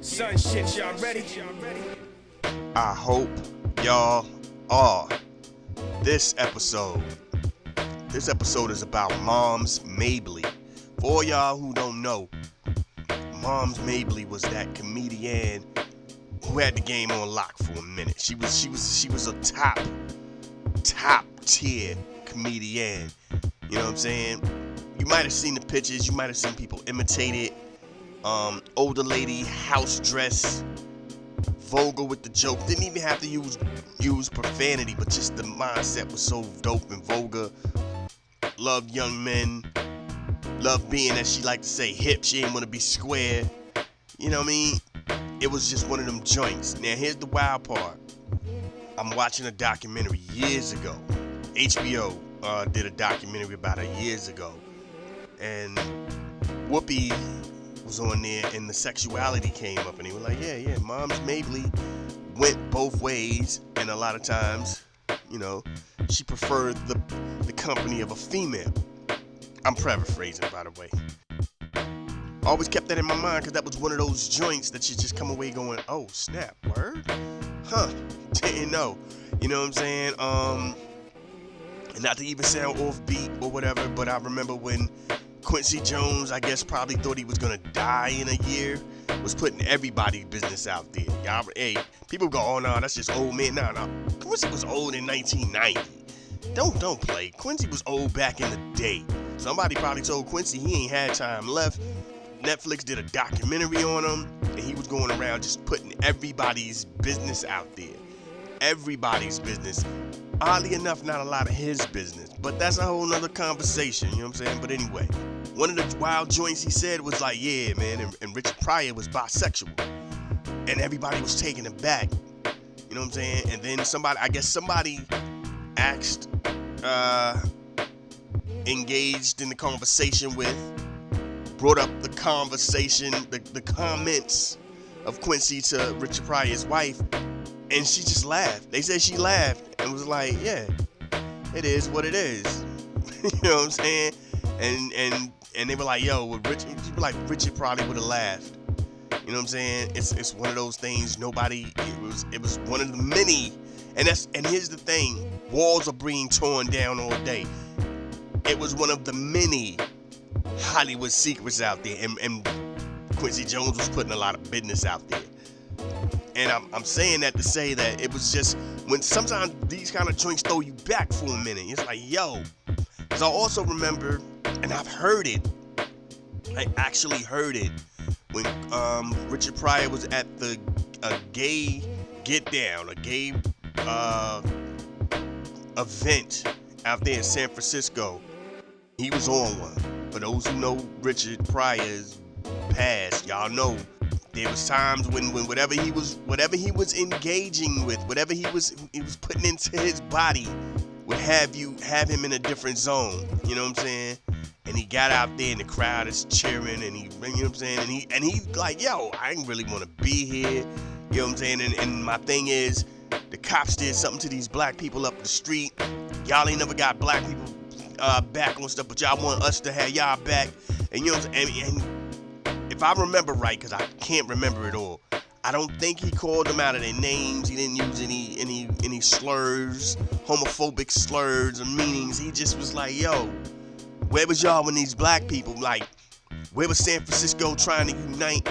Son shit, y'all ready? I hope y'all are. This episode is about Moms Mabley. For all y'all who don't know, Moms Mabley was that comedian who had the game on lock for a minute. She was a top tier comedian. You know what I'm saying? You might have seen the pictures. You might have seen people imitate it. Older lady, house dress, vulgar with the joke. Didn't even have to use profanity, but just the mindset was so dope and vulgar. Loved young men. Loved being, as she liked to say, hip. She didn't want to be square. You know what I mean? It was just one of them joints. Now here's the wild part. I'm watching a documentary years ago. HBO did a documentary about her years ago. And Whoopi was on there and the sexuality came up and they were like, yeah, Moms Mabley went both ways, and a lot of times, you know, she preferred the company of a female. I'm paraphrasing, by the way. I always kept that in my mind because that was one of those joints that you just come away going, oh snap, word? Huh, didn't know. You know what I'm saying? And not to even sound offbeat or whatever, but I remember when Quincy Jones, I guess, probably thought he was gonna die in a year, was putting everybody's business out there. Y'all, hey, people go, oh no, that's just old man. No. Quincy was old in 1990. Don't play. Quincy was old back in the day. Somebody probably told Quincy he ain't had time left. Netflix did a documentary on him, and he was going around just putting everybody's business out there. Everybody's business. Oddly enough, not a lot of his business, but that's a whole nother conversation, you know what I'm saying? But anyway, one of the wild joints he said was like, yeah, man, and Richard Pryor was bisexual, and everybody was taken aback, you know what I'm saying? And then somebody asked, engaged in the conversation with, brought up the conversation, the comments of Quincy to Richard Pryor's wife, and she just laughed. They said she laughed and was like, yeah, it is what it is. You know what I'm saying? And they were like, yo, would Richard probably would have laughed. You know what I'm saying? It's one of those things it was one of the many, and here's the thing, walls are being torn down all day. It was one of the many Hollywood secrets out there, and Quincy Jones was putting a lot of business out there. And I'm saying that to say that it was just, when sometimes these kind of joints throw you back for a minute, it's like, yo, because I also remember, and I've heard it, I actually heard it, when Richard Pryor was at a gay get down, a gay event out there in San Francisco. He was on one. For those who know Richard Pryor's past, y'all know there was times when whatever he was engaging with, whatever he was putting into his body, would have him in a different zone. You know what I'm saying? And he got out there and the crowd is cheering, and you know what I'm saying? And he like, yo, I ain't really want to be here. You know what I'm saying? And my thing is, the cops did something to these black people up the street. Y'all ain't never got black people back on stuff, but y'all want us to have y'all back. And you know what I'm saying? And if I remember right, because I can't remember it all, I don't think he called them out of their names. He didn't use any slurs, homophobic slurs or meanings. He just was like, yo, where was y'all when these black people, like, where was San Francisco trying to unite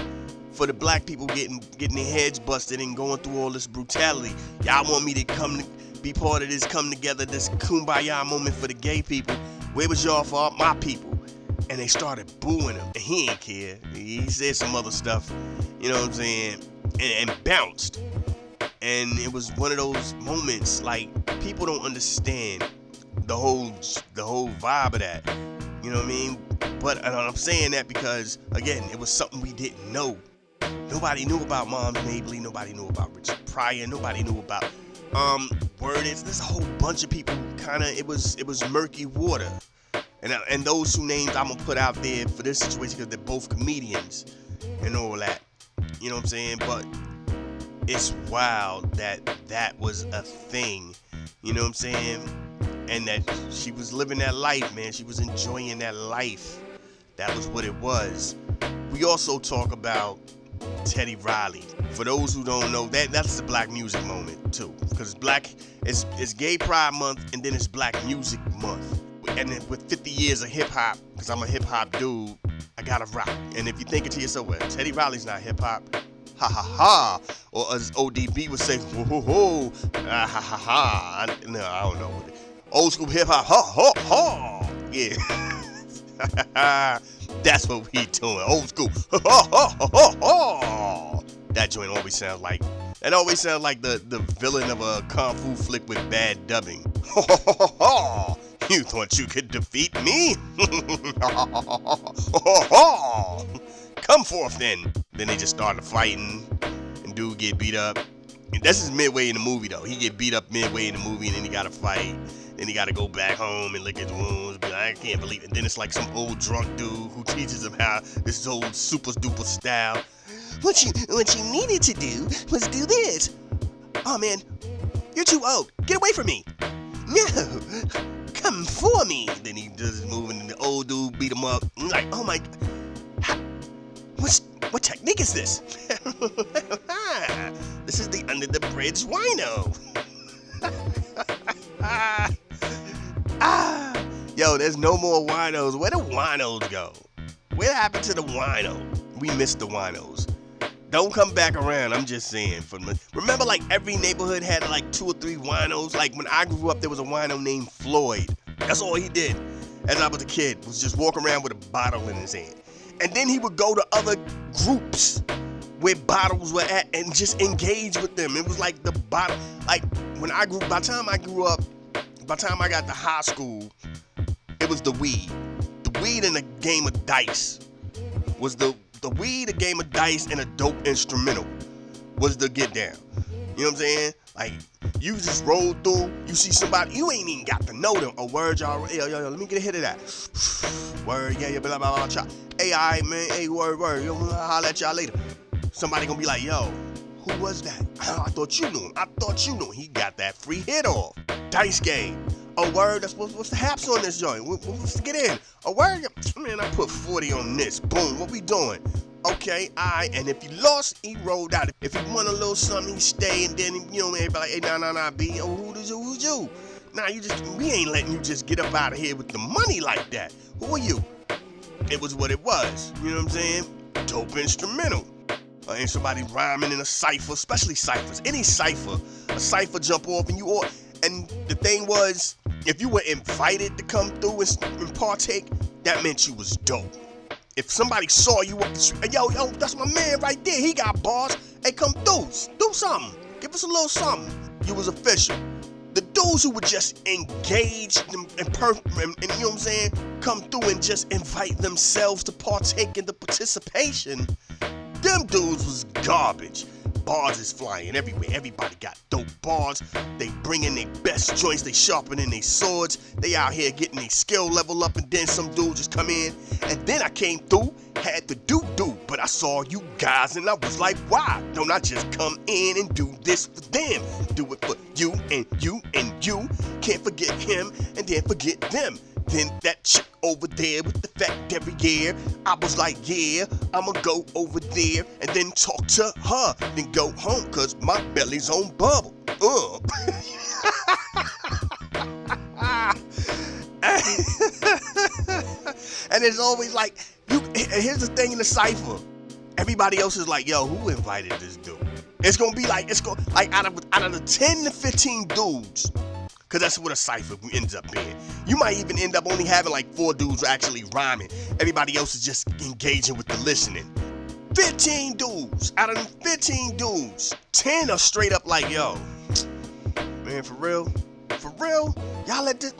for the black people getting their heads busted and going through all this brutality? Y'all want me to be part of this come together, this kumbaya moment for the gay people? Where was y'all for all my people? And they started booing him, and he ain't care. He said some other stuff, you know what I'm saying, and bounced. And it was one of those moments, like, people don't understand the whole vibe of that, you know what I mean? But I'm saying that because, again, it was something we didn't know. Nobody knew about Moms Mabley. Nobody knew about Richard Pryor. Nobody knew about Word Is. There's a whole bunch of people. It was murky water. And those two names I'm gonna put out there for this situation because they're both comedians and all that. You know what I'm saying? But it's wild that was a thing. You know what I'm saying? And that she was living that life, man. She was enjoying that life. That was what it was. We also talk about Teddy Riley. For those who don't know, that's the Black Music moment too, because it's Gay Pride Month and then it's Black Music Month. And then with 50 years of hip hop, because I'm a hip hop dude, I gotta rock. And if you're thinking to yourself, well, Teddy Riley's not hip hop, ha ha ha, or as ODB would say, whoa ho ho, ha ha ha. No, I don't know. Old school hip hop, ha ha ha. Yeah. That's what we doing. Old school. Ha ha ha ha ha. That joint always sounds like the villain of a kung fu flick with bad dubbing. Ha ha ha ha. You thought you could defeat me? Come forth then. Then they just started fighting, and dude get beat up. And this is midway in the movie though. He get beat up midway in the movie, and then he gotta fight. Then he gotta go back home and lick his wounds. Be like, I can't believe it. And then it's like some old drunk dude who teaches him how this old super duper style. What you needed to do was do this. Oh man, you're too old. Get away from me. No, come for me. Then he does his move, and the old dude beat him up. I'm like, oh my, what technique is this? This is the under the bridge wino. Yo, there's no more winos. Where the winos go? What happened to the wino? We missed the winos. Don't come back around, I'm just saying. Remember, like, every neighborhood had like 2 or 3 winos? Like, when I grew up, there was a wino named Floyd. That's all he did as I was a kid, was just walk around with a bottle in his hand. And then he would go to other groups where bottles were at and just engage with them. It was like the bottle. Like, by the time I grew up, by the time I got to high school, it was the weed. The weed and the game of dice was the weed, a game of dice, and a dope instrumental was the get down. You know what I'm saying? Like, you just roll through, you see somebody, you ain't even got to know them. A word, y'all, yo, let me get a hit of that. Word, yeah, blah, blah, blah, blah. Hey, all right, man, hey, word, yo, I'll holler at y'all later. Somebody gonna be like, yo, who was that? I thought you knew him. He got that free hit off. Dice game. A word, what's the haps on this joint? What's to get in? A word, man, I put 40 on this. Boom, what we doing? Okay, alright, and if you lost, he rolled out. If he won a little something, he stay, and then, you know, everybody like, hey, nah, B, oh, who's you? Nah, we ain't letting you just get up out of here with the money like that. Who are you? It was what it was, you know what I'm saying? Dope instrumental. Ain't somebody rhyming in a cipher, especially ciphers. Any cipher, a cipher jump off, and the thing was, if you were invited to come through and partake, that meant you was dope. If somebody saw you up the street, yo, that's my man right there. He got bars. Hey, come through. Do something. Give us a little something. You was official. The dudes who would just engage and you know what I'm saying, come through and just invite themselves to partake in the participation, them dudes was garbage. Bars is flying everywhere. Everybody got dope bars. They bring in their best joints. They sharpening their swords. They out here getting their skill level up, and then some dude just come in. And then I came through, had to do, but I saw you guys, and I was like, why don't I just come in and do this for them? Do it for you and you and you. Can't forget him and then forget them. Then that chick over there with the fat derriere, I was like, yeah, I'ma go over there and then talk to her, then go home, cause my belly's on bubble. And it's always like, here's the thing in the cipher. Everybody else is like, yo, who invited this dude? It's gonna be like, out of the 10 to 15 dudes, cause that's what a cipher ends up being. You might even end up only having like 4 dudes actually rhyming. Everybody else is just engaging with the listening. 15 dudes, out of them 15 dudes, 10 are straight up like, yo, man, for real, y'all let this,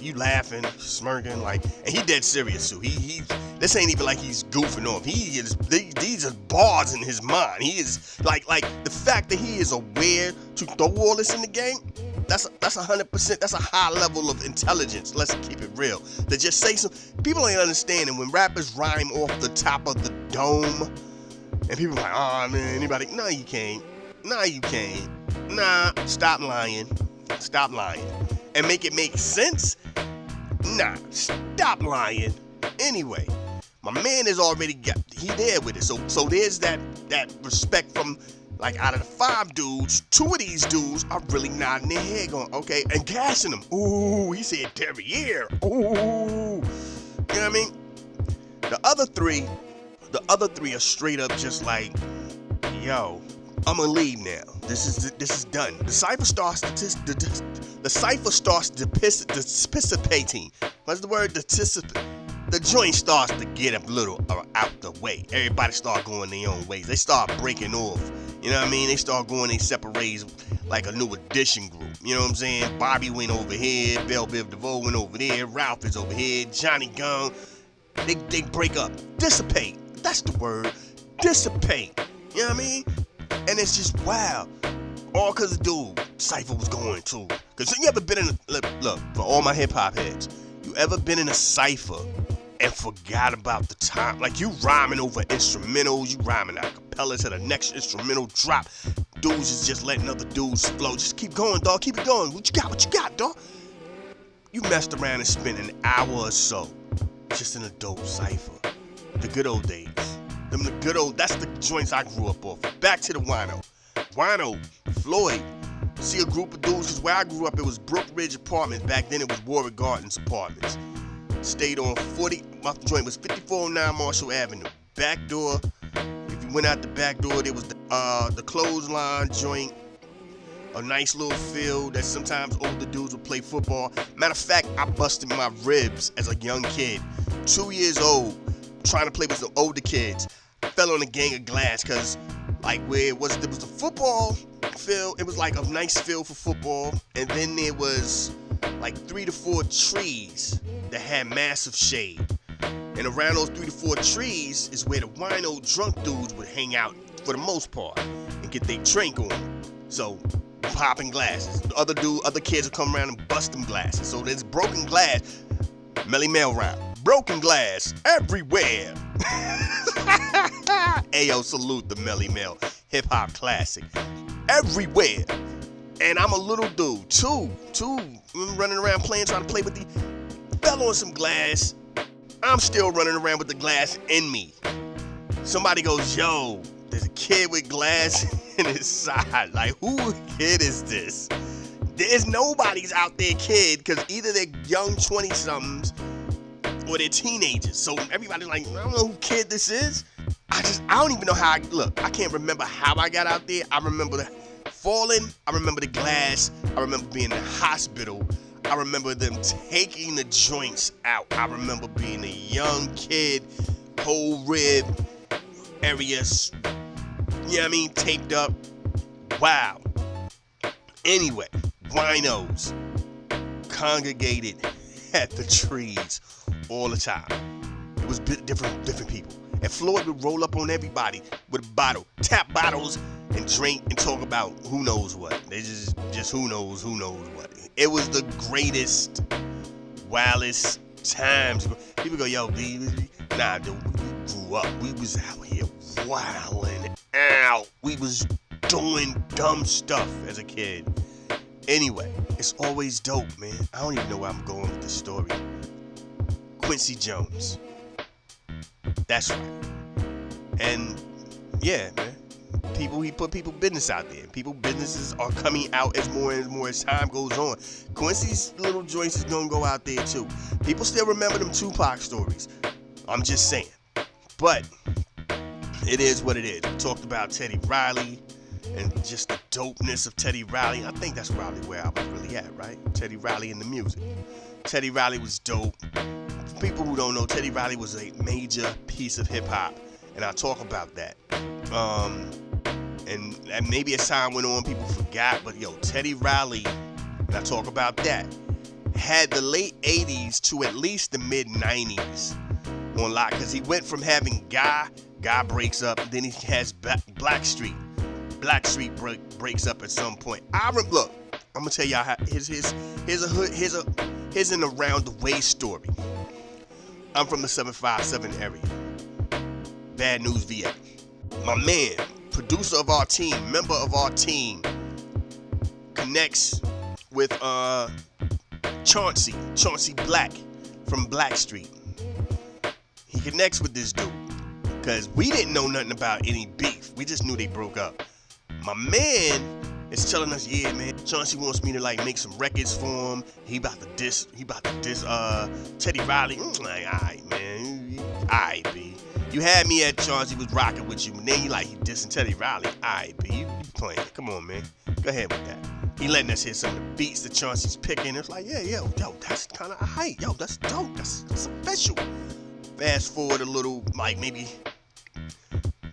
you laughing, smirking, like, and he dead serious too. He this ain't even like he's goofing off. These are bars in his mind. He is like the fact that he is aware to throw all this in the game. That's 100%. That's a high level of intelligence. Let's keep it real. To just say some, people ain't understanding when rappers rhyme off the top of the dome, and people are like, oh man, anybody? No, you can't. Nah, stop lying, and make it make sense. Nah, stop lying. Anyway, My man is already he there with it. So there's that respect from, like, out of the 5 dudes, 2 of these dudes are really nodding their head going, okay, and gassing them. Ooh, he said Terrier. Ooh. You know what I mean? The other three are straight up just like, yo, I'm gonna leave now. This is done. The cipher starts dissipating. What's the word? The joint starts to get a little out the way. Everybody start going their own ways. They start breaking off. You know what I mean? They start going their separate ways, like a new edition group. You know what I'm saying? Bobby went over here. Belle Biv DeVoe went over there. Ralph is over here. Johnny Gunn. They break up. Dissipate. That's the word. Dissipate. You know what I mean? And it's just wow. All because the dude Cypher was going to. Because you ever been in look, for all my hip hop heads, you ever been in a cypher and forgot about the time? Like, you rhyming over instrumentals, you rhyming a cappella to the next instrumental drop. Dudes is just letting other dudes flow. Just keep going, dog. Keep it going. What you got, dog? You messed around and spent an hour or so just in a dope cypher. The good old days. That's the joints I grew up off. Back to the Wino. Wino, Floyd. See a group of dudes, because where I grew up, it was Brook Ridge Apartments. Back then, it was Warwick Gardens Apartments. Stayed on 40, my joint was 5409 Marshall Avenue. Back door, if you went out the back door, there was the clothesline joint. A nice little field that sometimes older dudes would play football. Matter of fact, I busted my ribs as a young kid. 2 years old, trying to play with some older kids. Fell on a gang of glass, because like where there was the football field, it was like a nice field for football, and then there was like 3 to 4 trees that had massive shade. And around those 3 to 4 trees is where the wino drunk dudes would hang out for the most part and get their drink on. So popping glasses. The other kids would come around and bust them glasses. So there's broken glass. Melly Mel round. Broken glass everywhere. Ayo, salute the Melly Mel hip hop classic. Everywhere. And I'm a little dude, too, running around playing, trying to play with fell on some glass. I'm still running around with the glass in me. Somebody goes, yo, there's a kid with glass in his side. Like, who kid is this? There's nobody's out there kid, because either they're young 20-somethings or they're teenagers. So everybody's like, I don't know who kid this is. I don't even know how I can't remember how I got out there. I remember falling. I remember the glass. I remember being in the hospital. I remember them taking the joints out. I remember being a young kid, whole rib areas, you know what I mean, taped up. Wow. Anyway, winos congregated at the trees all the time. It was different people. And Floyd would roll up on everybody with a bottle, tap bottles, and drink and talk about who knows what. They just who knows what. It was the greatest, wildest times. People go, yo, nah, dude, we grew up. We was out here wilding out. We was doing dumb stuff as a kid. Anyway, it's always dope, man. I don't even know where I'm going with this story. Quincy Jones. That's right. And yeah, man. He put people business out there. People businesses are coming out as more and more as time goes on. Quincy's little joints is gonna go out there too. People still remember them Tupac stories. I'm just saying. But it is what it is. We talked about Teddy Riley and just the dopeness of Teddy Riley. I think that's probably where I was really at, right? Teddy Riley and the music. Teddy Riley was dope. For people who don't know, Teddy Riley was a major piece of hip hop, and I talk about that. And maybe as time went on, people forgot, but yo, Teddy Riley, and I talk about that, had the late 80s to at least the mid 90s on lock, because he went from having Guy breaks up, then he has Blackstreet breaks up at some point. Look, I'm gonna tell y'all how here's an around the way story. I'm from the 757 area, Bad News VA. My man, producer of our team, member of our team, connects with Chauncey Black from Blackstreet. He he connects with this dude. Because we didn't know nothing about any beef. We just knew they broke up. My man is telling us, yeah, man, Chauncey wants me to like make some records for him. He about to diss Teddy Riley. I'm like, alright, man. Alright, B. You had me at Chauncey was rocking with you, and then he dissing Teddy Riley. Alright, B. You playing. Come on, man. Go ahead with that. He letting us hear some of the beats that Chauncey's picking. It's like, yeah, yo, that's kind of hype. Yo, that's dope. That's official. Fast forward a little, like maybe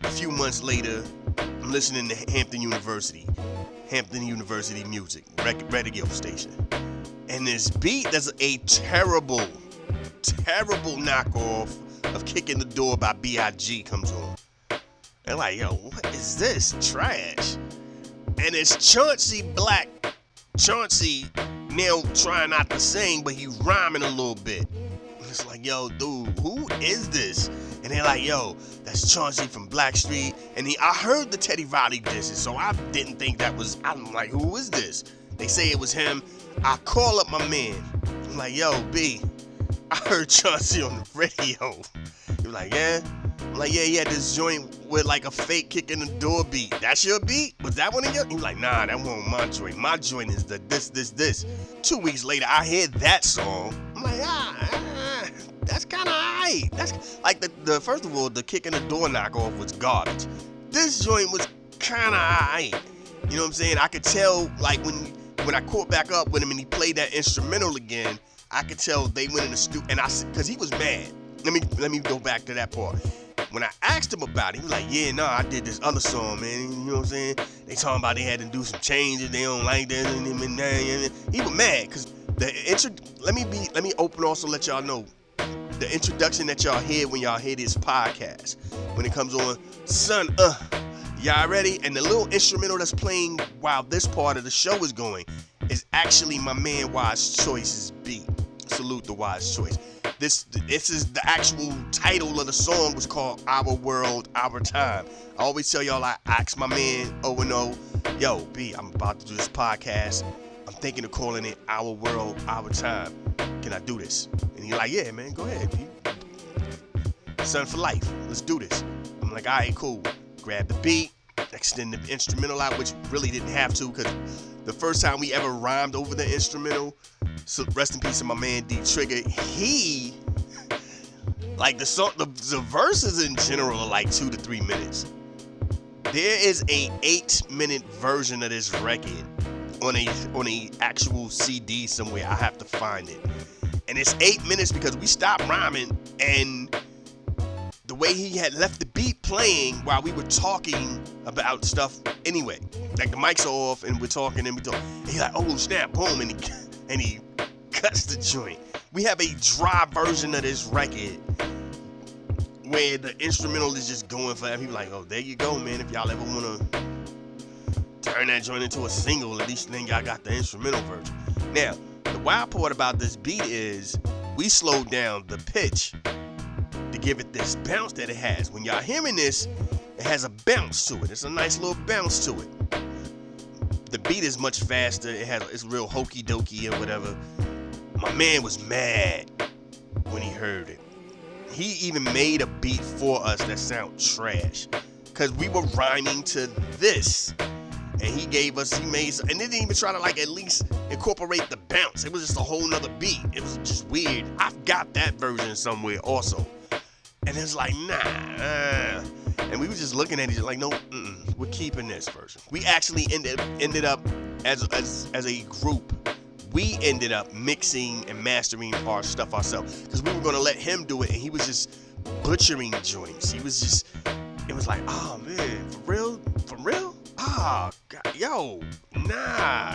a few months later, I'm listening to Hampton University Music, radio station. And this beat, there's a terrible knockoff of Kicking the Door by B.I.G. comes on. And like, yo, what is this? Trash. And it's Chauncey Black. Chauncey now trying not to sing, but he rhyming a little bit. And it's like, yo, dude, who is this? And they're like, yo, that's Chauncey from Blackstreet. And I heard the Teddy Riley disses, so I didn't think that was, I'm like, who is this? They say it was him. I call up my man. I'm like, yo, B, I heard Chauncey on the radio. He was like, yeah? I'm like, yeah, he had this joint with like a fake kick in the door beat. That's your beat? Was that one of your? He was like, nah, that wasn't my joint. My joint is the this. 2 weeks later, I hear that song. I'm like, that's kind of aight. That's like the first of all, the kick in the door knockoff was garbage. This joint was kind of aight. You know what I'm saying? I could tell like when I caught back up with him and he played that instrumental again, I could tell they went in the studio and because he was mad. Let me go back to that part. When I asked him about it, he was like, yeah, no, I did this other song, man. You know what I'm saying? They talking about they had to do some changes. They don't like that. He was mad because let me open also let y'all know the introduction that y'all hear when y'all hear this podcast. When it comes on, son, y'all ready? And the little instrumental that's playing while this part of the show is going is actually my man Wise Choice's beat. Salute the Wise Choice. This is the actual title of the song was called Our World, Our Time. I always tell y'all I ask my man O&O, yo, B, I'm about to do this podcast. I'm thinking of calling it Our World, Our Time. Can I do this? And he's like, yeah, man, go ahead, B. Son for life. Let's do this. I'm like, all right, cool. Grab the beat, extend the instrumental out, which really didn't have to because the first time we ever rhymed over the instrumental, so rest in peace to my man D Trigger, he, like the song, the verses in general are like 2 to 3 minutes. There is a 8-minute version of this record on a actual CD somewhere. I have to find it. And it's 8 minutes because we stopped rhyming and the way he had left the beat playing while we were talking about stuff anyway. Like the mics are off and we're talking and and he's like, oh snap, boom, and he cuts the joint. We have a dry version of this record where the instrumental is just going forever. He's like, oh, there you go, man. If y'all ever want to turn that joint into a single, at least then y'all got the instrumental version. Now, the wild part about this beat is we slowed down the pitch to give it this bounce that it has. When y'all hearing this, it has a bounce to it. It's a nice little bounce to it. The beat is much faster. It's real hokey dokey or whatever. My man was mad when he heard it. He even made a beat for us that sound trash. Cause we were rhyming to this. And he made some, and they didn't even try to like at least incorporate the bounce. It was just a whole nother beat. It was just weird. I've got that version somewhere also. And it's like, nah. And we were just looking at each other like, no, we're keeping this version. We actually ended up as a group. We ended up mixing and mastering our stuff ourselves because we were gonna let him do it, and he was just butchering joints. It was like, oh man, for real? Oh God, yo, nah.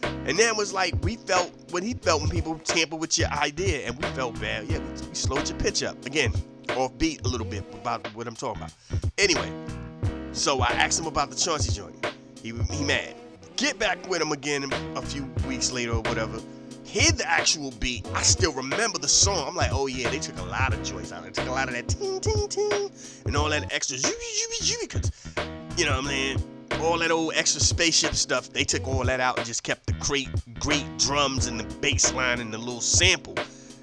And then it was like we felt what he felt when people tamper with your idea, and we felt bad. Yeah, we slowed your pitch up again, off beat a little bit about what I'm talking about. Anyway, so I asked him about the Chauncey joint. He mad. Get back with him again a few weeks later or whatever. Hear the actual beat. I still remember the song. I'm like, oh yeah, they took a lot of joints out. They took a lot of that ting ting ting and all that extra because you know what I mean. All that old extra spaceship stuff, they took all that out and just kept the great drums and the bass line and the little sample.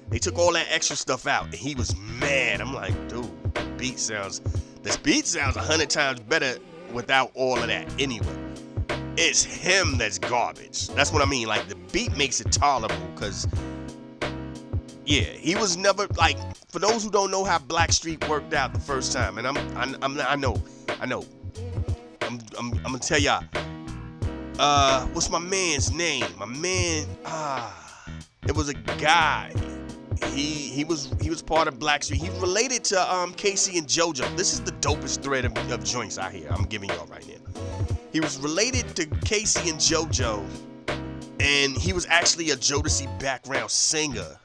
They took all that extra stuff out, and he was mad. I'm like, dude, this beat sounds 100 times better without all of that anyway. It's him that's garbage. That's what I mean. Like, the beat makes it tolerable, because, yeah, he was never, like, for those who don't know how Blackstreet worked out the first time, and I know. I'm gonna tell y'all. What's my man's name? My man, it was a guy. He was part of Blackstreet. He related to Casey and JoJo. This is the dopest thread of joints out here I'm giving y'all right now. He was related to Casey and JoJo, and he was actually a Jodeci background singer.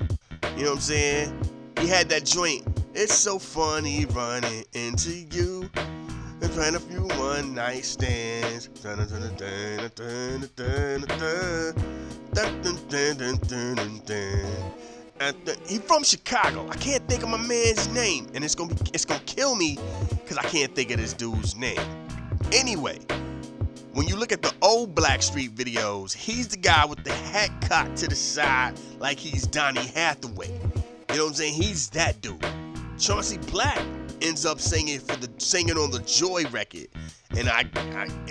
You know what I'm saying? He had that joint. It's so funny running into you and playing a few one night stands. He from Chicago. I can't think of my man's name, and it's gonna kill me because I can't think of this dude's name. Anyway, when you look at the old Blackstreet videos, he's the guy with the hat cocked to the side like he's Donny Hathaway. You know what I'm saying? He's that dude. Chauncey Black ends up singing on the Joy record, and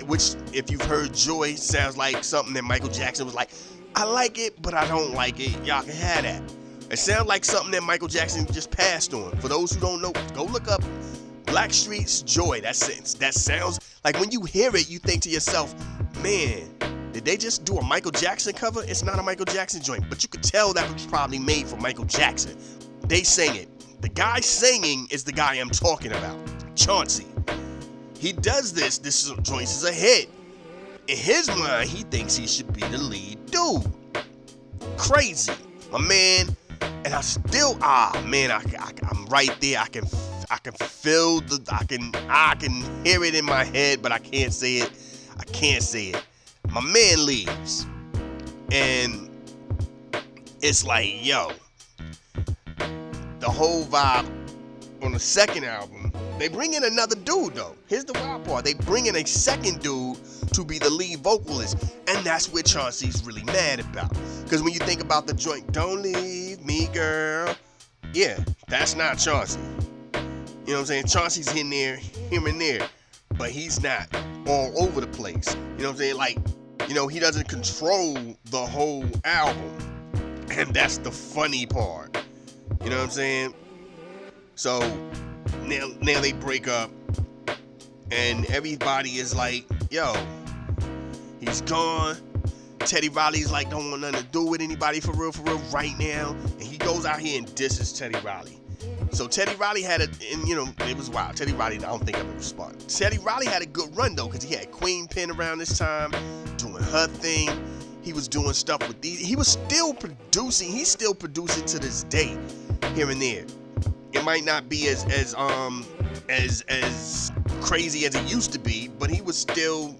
which, if you've heard Joy, sounds like something that Michael Jackson was like, I like it, but I don't like it. Y'all can have that. It sounds like something that Michael Jackson just passed on. For those who don't know, go look up Blackstreet's Joy. That sounds like, when you hear it, you think to yourself, man, did they just do a Michael Jackson cover? It's not a Michael Jackson joint, but you could tell that was probably made for Michael Jackson. They sang it. The guy singing is the guy I'm talking about, Chauncey. He does this joint is a hit. In his mind, he thinks he should be the lead dude. Crazy. My man, and I'm right there. I can feel I can hear it in my head, but I can't say it. My man leaves, and it's like, yo, the whole vibe on the second album, they bring in another dude though. Here's the wild part. They bring in a second dude to be the lead vocalist, and that's what Chauncey's really mad about. Because when you think about the joint, Don't Leave Me Girl, yeah, that's not Chauncey. You know what I'm saying? Chauncey's in there, here and there, but he's not all over the place. You know what I'm saying? Like, you know, he doesn't control the whole album, and that's the funny part. You know what I'm saying? So now they break up, and everybody is like, yo, he's gone. Teddy Riley's like, don't want nothing to do with anybody for real right now. And he goes out here and disses Teddy Riley. So Teddy Riley had and you know, it was wild. Teddy Riley, I don't think I've ever responded. Teddy Riley had a good run though, because he had Queen Pen around this time, doing her thing. He was doing stuff with these. He was still producing. He's still producing to this day, here and there. It might not be as crazy as it used to be, but he's still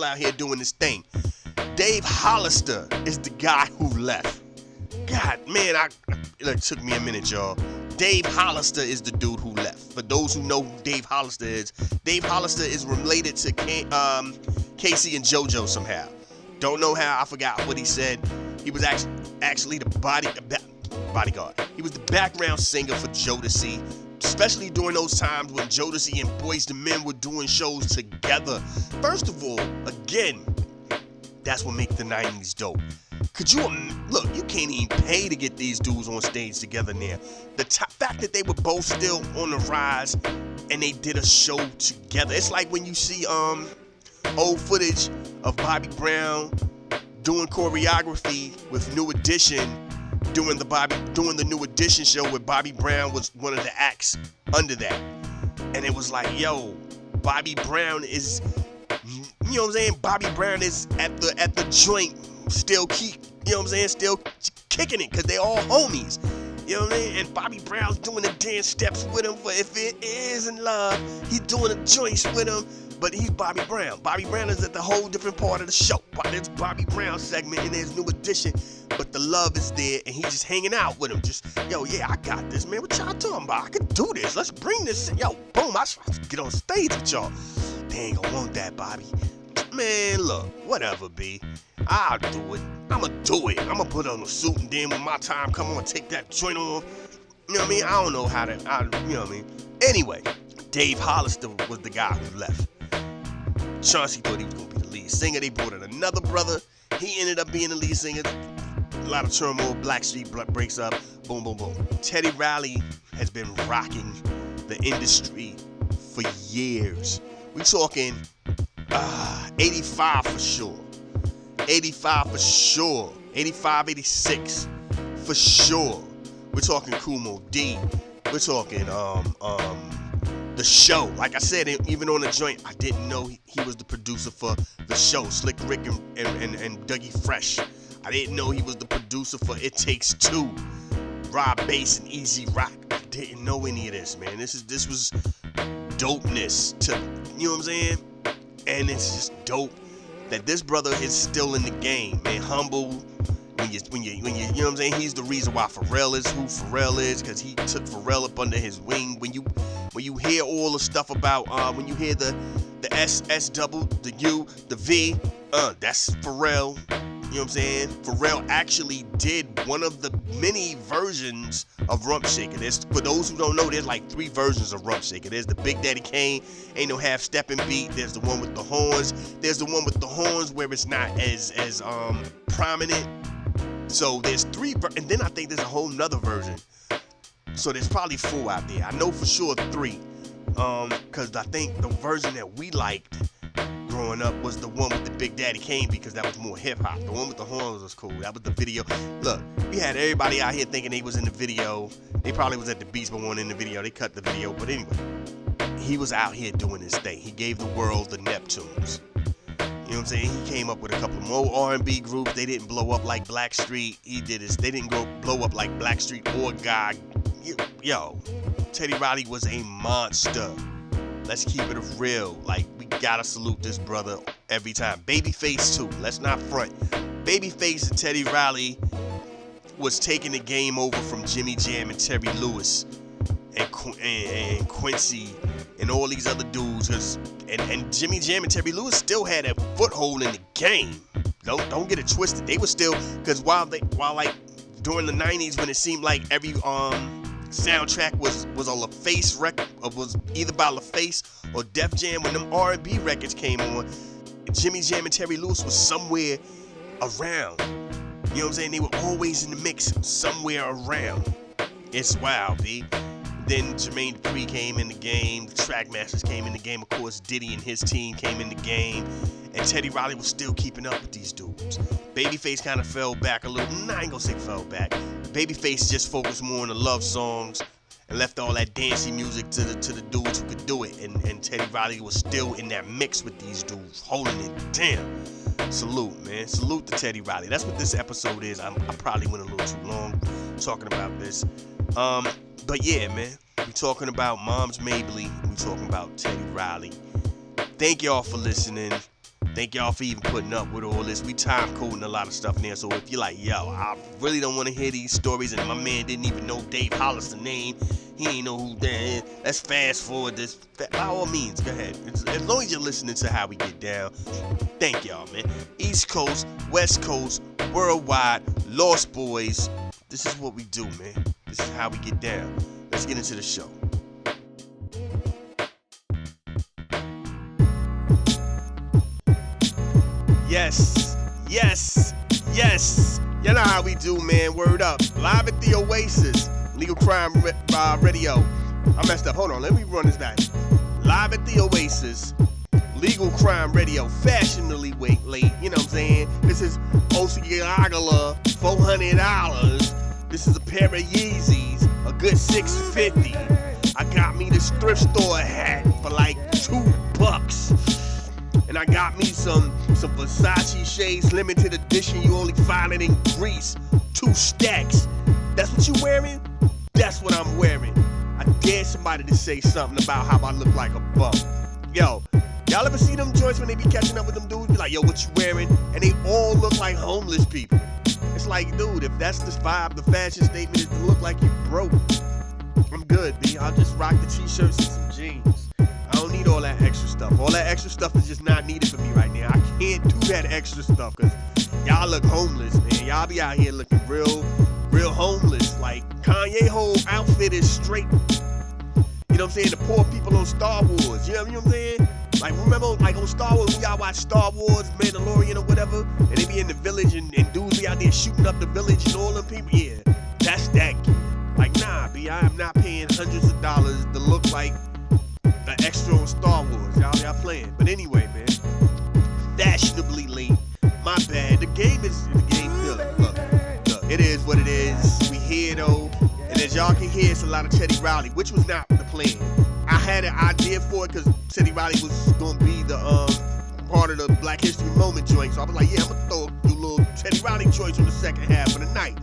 out here doing his thing. Dave Hollister is the guy who left. God, man, it took me a minute, y'all. Dave Hollister is the dude who left. For those who know who Dave Hollister is related to Casey and JoJo somehow. Don't know how, I forgot what he said. He was actually the bodyguard. He was the background singer for Jodeci, especially during those times when Jodeci and Boyz II Men were doing shows together. First of all, again, that's what makes the 90s dope. Could you look? You can't even pay to get these dudes on stage together now. The fact that they were both still on the rise and they did a show together. It's like when you see old footage of Bobby Brown doing choreography with New Edition, doing the New Edition show where Bobby Brown was one of the acts under that, and it was like, yo, Bobby Brown is. You know what I'm saying? Bobby Brown is at the joint, still kicking it, because they all homies. You know what I mean? And Bobby Brown's doing the dance steps with him for If It Isn't Love. He's doing the joints with him, but he's Bobby Brown. Bobby Brown is at the whole different part of the show. There's Bobby Brown segment and there's New Edition, but the love is there, and he's just hanging out with him. Just, yo, yeah, I got this, man. What y'all talking about? I can do this. Let's bring this. Yo, boom, I get on stage with y'all. They ain't gonna want that, Bobby. Man, look, whatever, B. I'll do it. I'ma do it. I'ma put on a suit and then when my time come on, take that joint off. You know what I mean? I don't know how to, you know what I mean? Anyway, Dave Hollister was the guy who left. Chauncey thought he was going to be the lead singer. They brought in another brother. He ended up being the lead singer. A lot of turmoil. Blackstreet breaks up. Boom, boom, boom. Teddy Riley has been rocking the industry for years. We talking 85 for sure. 85 for sure. 85, 86 for sure. We're talking Kumo D. We're talking The Show. Like I said, even on the joint, I didn't know he was the producer for The Show. Slick Rick and Dougie Fresh. I didn't know he was the producer for It Takes Two. Rob Bass and Easy Rock. I didn't know any of this, man. This was dopeness to, you know what I'm saying? And it's just dope that this brother is still in the game, man. Humble. When you know what I'm saying, he's the reason why Pharrell is who Pharrell is, because he took Pharrell up under his wing. When you hear all the stuff about when you hear the S double, the U, the V, that's Pharrell. You know what I'm saying? Pharrell actually did one of the many versions of Rump Shaker. For those who don't know, there's like 3 versions of Rump Shaker. There's the Big Daddy Kane, ain't no half stepping beat. There's the one with the horns. There's the one with the horns where it's not as prominent. So there's 3, and then I think there's a whole nother version. So there's probably 4 out there. I know for sure 3. Because I think the version that we liked growing up was the one with the Big Daddy Kane, because that was more hip hop. The one with the horns was cool. That was the video. Look, we had everybody out here thinking they was in the video. They probably was at the beach but weren't in the video. They cut the video. But anyway, he was out here doing his thing. He gave the world the Neptunes. You know what I'm saying? He came up with a couple more R&B groups. They didn't blow up like Blackstreet. They didn't blow up like Blackstreet or God. Yo, Teddy Riley was a monster. Let's keep it real. Like, we gotta salute this brother every time. Babyface too. Let's not front. Babyface and Teddy Riley was taking the game over from Jimmy Jam and Terry Lewis and Quincy and all these other dudes. And Jimmy Jam and Terry Lewis still had a foothold in the game. Don't get it twisted. They were still, because while like during the 90s, when it seemed like every soundtrack was a LaFace record, was either by LaFace or Def Jam, when them R&B records came on, Jimmy Jam and Terry Lewis was somewhere around. You know what I'm saying? They were always in the mix, somewhere around. It's wild, B. Then Jermaine Dupri came in the game, the Trackmasters came in the game, of course Diddy and his team came in the game, and Teddy Riley was still keeping up with these dudes. Babyface kind of fell back a little. Nah, I ain't gonna say fell back. Babyface just focused more on the love songs and left all that dancey music to the dudes who could do it, and Teddy Riley was still in that mix with these dudes, holding it down. Salute, man. Salute to Teddy Riley. That's what this episode is. I probably went a little too long talking about this. But yeah, man, we talking about Moms Mabley. We talking about Teddy Riley. Thank y'all for listening. Thank y'all for even putting up with all this. We time coding a lot of stuff in there. So if you're like, yo, I really don't want to hear these stories, and my man didn't even know Dave Hollister's name, he ain't know who that is, let's fast forward this. By all means, go ahead. As long as you're listening to how we get down. Thank y'all, man. East Coast, West Coast, worldwide, Lost Boys. This is what we do, man. This is how we get down. Let's get into the show. Yes, yes, yes. You know how we do, man. Word up. Live at the Oasis, Legal Crime Radio. I messed up. Hold on. Let me run this back. Live at the Oasis, Legal Crime Radio. Fashionably late. You know what I'm saying? This is Oceanagala, $400. This is a pair of Yeezys, a good $650. I got me this thrift store hat for like $2. And I got me some Versace shades, limited edition. You only find it in Greece. 2 stacks. That's what you wearing? That's what I'm wearing. I dare somebody to say something about how I look like a bum. Yo, y'all ever see them joints when they be catching up with them dudes? Be like, yo, what you wearing? And they all look like homeless people. It's like, dude, if that's the vibe, the fashion statement is to look like you broke, I'm good, B. I'll just rock the t-shirts and some jeans. I don't need all that extra stuff. All that extra stuff is just not needed for me right now. can't do that extra stuff because y'all look homeless, man. Y'all be out here looking real homeless. Like, Kanye whole outfit is straight, you know what I'm saying, the poor people on Star Wars. You know what I'm saying? Like, remember, like, on Star Wars, when y'all watch Star Wars, Mandalorian or whatever, and they be in the village and dudes be out there shooting up the village and all them people? Yeah, that's that kid. Like, nah, B, I am not paying hundreds of dollars to look like an extra on Star Wars. Y'all playing. But anyway, man, fashionably late. My bad. The game good. Look, it is what it is. We here, though. And as y'all can hear, it's a lot of Teddy Riley, which was not the plan. I had an idea for it because Teddy Riley was going to be the part of the Black History Moment joint. So I was like, yeah, I'm going to throw a little Teddy Riley choice on the second half of the night.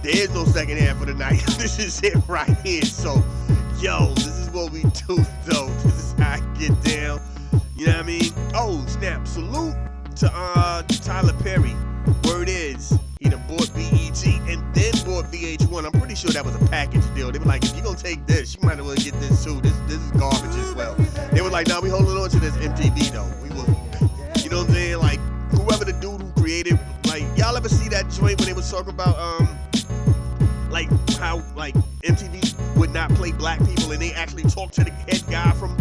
There is no second half of the night. This is it right here. So, yo, this is what we do, though. This is how I get down. You know what I mean? Oh, snap. Salute to Tyler Perry. Word is, he done bought BET and then bought VH1. I'm pretty sure that was a package deal. They were like, if you're going to take this, you might as well get this too. This is garbage as well. They were like, nah, we holding on to this MTV, though. We will, you know what I'm saying? Like, whoever the dude who created, like, y'all ever see that joint when they was talking about, like, how, like, MTV would not play black people, and they actually talked to the head guy from,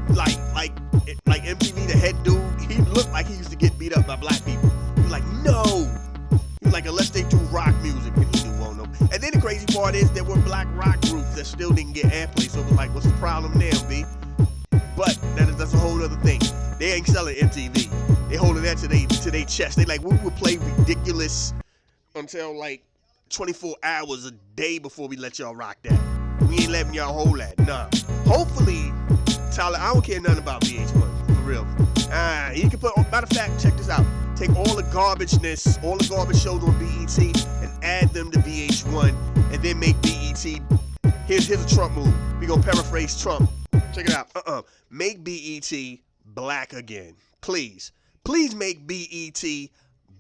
like MTV, the head dude. He looked like he used to get beat up by black people. He was like, no. He was like, unless they do rock music, and he knew won't know. And then the crazy part is there were black rock groups that still didn't get airplay, so it was like, what's the problem now, B? But that's a whole other thing. They ain't selling MTV. They holding that to their chest. They like, we would play ridiculous until like 24 hours a day before we let y'all rock that. We ain't letting y'all hold that. Nah. Hopefully, Tyler, I don't care nothing about VH1, for real. You can put, matter of fact, check this out. Take all the garbage shows on BET and add them to VH1 and then make BET, here's a Trump move. We gonna paraphrase Trump. Check it out. Make BET black again. Please. Please make BET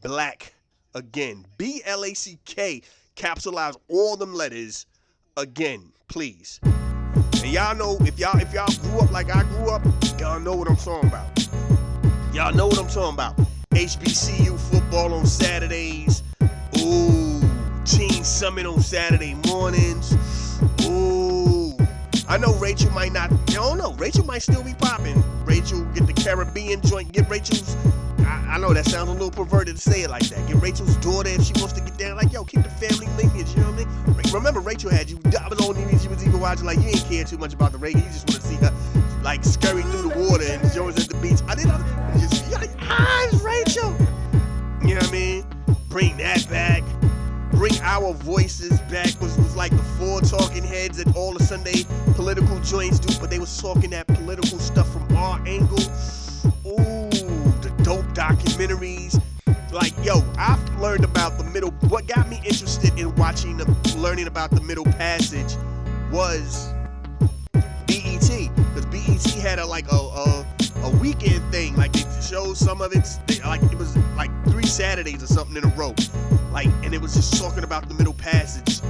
black again. BLACK. Capitalize all them letters again, please. And y'all know, if y'all grew up like I grew up, y'all know what I'm talking about. Y'all know what I'm talking about. HBCU football on Saturdays. Ooh, Teen Summit on Saturday mornings. Ooh. I know Rachel might not, I don't know. Rachel might still be popping. Rachel, get the Caribbean joint, get Rachel's, I know that sounds a little perverted to say it like that. Get Rachel's daughter if she wants to get down. Like, yo, keep the family lineage, you know what I mean? Remember, Rachel had you, I was the only reason she was even watching, like, you ain't care too much about the reggae. You just want to see her, like, scurry through the water and Jones at the beach. You're like, it's Rachel. You know what I mean? Bring that back. Bring Our Voices back. Was like the four talking heads at all the Sunday political joints do, but they was talking that political stuff from our angle. Ooh, the dope documentaries. Like, yo, I've learned about the middle. What got me interested in learning about the Middle Passage was BET, because BET had a weekend thing. Like, they showed some of it. It was like 3 Saturdays or something in a row. Like, and it was just talking about the Middle Passage.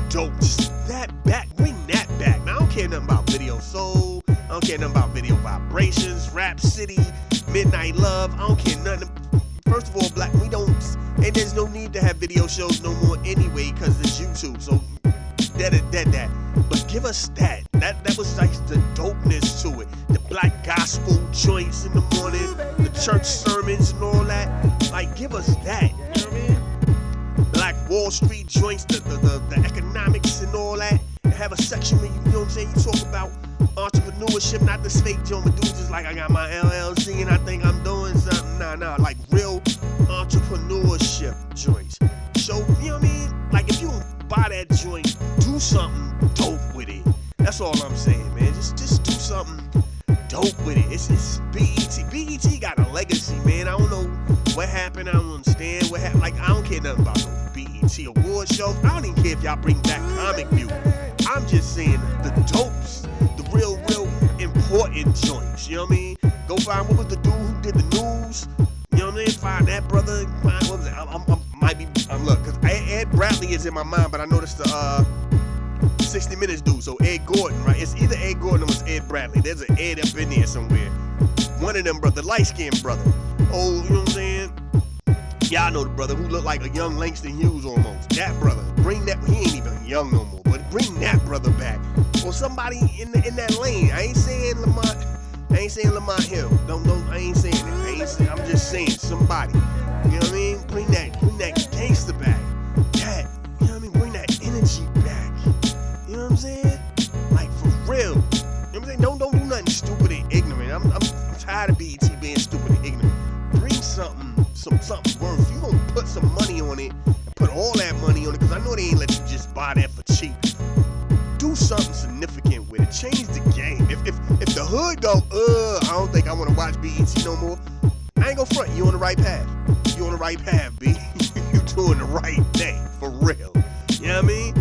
Dope. Just that back. Bring that back. Now, I don't care nothing about Video Soul. I don't care nothing about Video Vibrations, Rap City, Midnight Love. I don't care nothing. First of all, black, we don't, and there's no need to have video shows no more anyway, because it's YouTube. So, that. But give us that. That was like the dopeness to it. The black gospel joints in the morning, the church sermons and all that. Like, give us that. You know what I mean? Black Wall Street joints, the economics and all that. And have a section where you know what I'm saying, you talk about entrepreneurship, not this fake joint where dudes just like, I got my LLC and I think I'm doing something. Nah, like real entrepreneurship joints. So, you know what I mean? Like, if you don't buy that joint, do something dope with it. That's all I'm saying, man. Just do something dope with it. It's BET. BET got a legacy, man. I don't know what happened. I don't understand what happened. Like, I don't care nothing about those BET award shows. I don't even care if y'all bring back Comic View. I'm just saying the dopes, the real important joints. You know what I mean? Go find, what was the dude who did the news? You know what I mean? Find that brother. Find, what was it? Look, because Ed Bradley is in my mind, but I noticed the 60 Minutes dude. So Ed Gordon, right? It's either Ed Gordon or it's Ed Bradley. There's an Ed up in there somewhere. One of them, brother, light-skinned brother. old, you know what I'm saying? Y'all know the brother who looked like a young Langston Hughes almost. That brother, bring that, he ain't even young no more, but bring that brother back. Or somebody in that lane. I ain't saying Lamont Hill. I ain't saying that. I'm just saying somebody. You know what I mean? Bring that gangster back. That, you know what I mean? Bring that energy back. You know what I'm saying? Like for real. You know what I'm saying? Don't do nothing stupid and ignorant. I'm tired of BET being stupid and ignorant. Bring something worth. You gonna put some money on it and put all that money on it, because I know they ain't let you just buy that for cheap. Do something significant with it. Change the game. If the hood go, I don't think I want to watch BET no more, I ain't gonna front. You on the right path. You on the right path, B. You doing the right thing, for real. You know what I mean?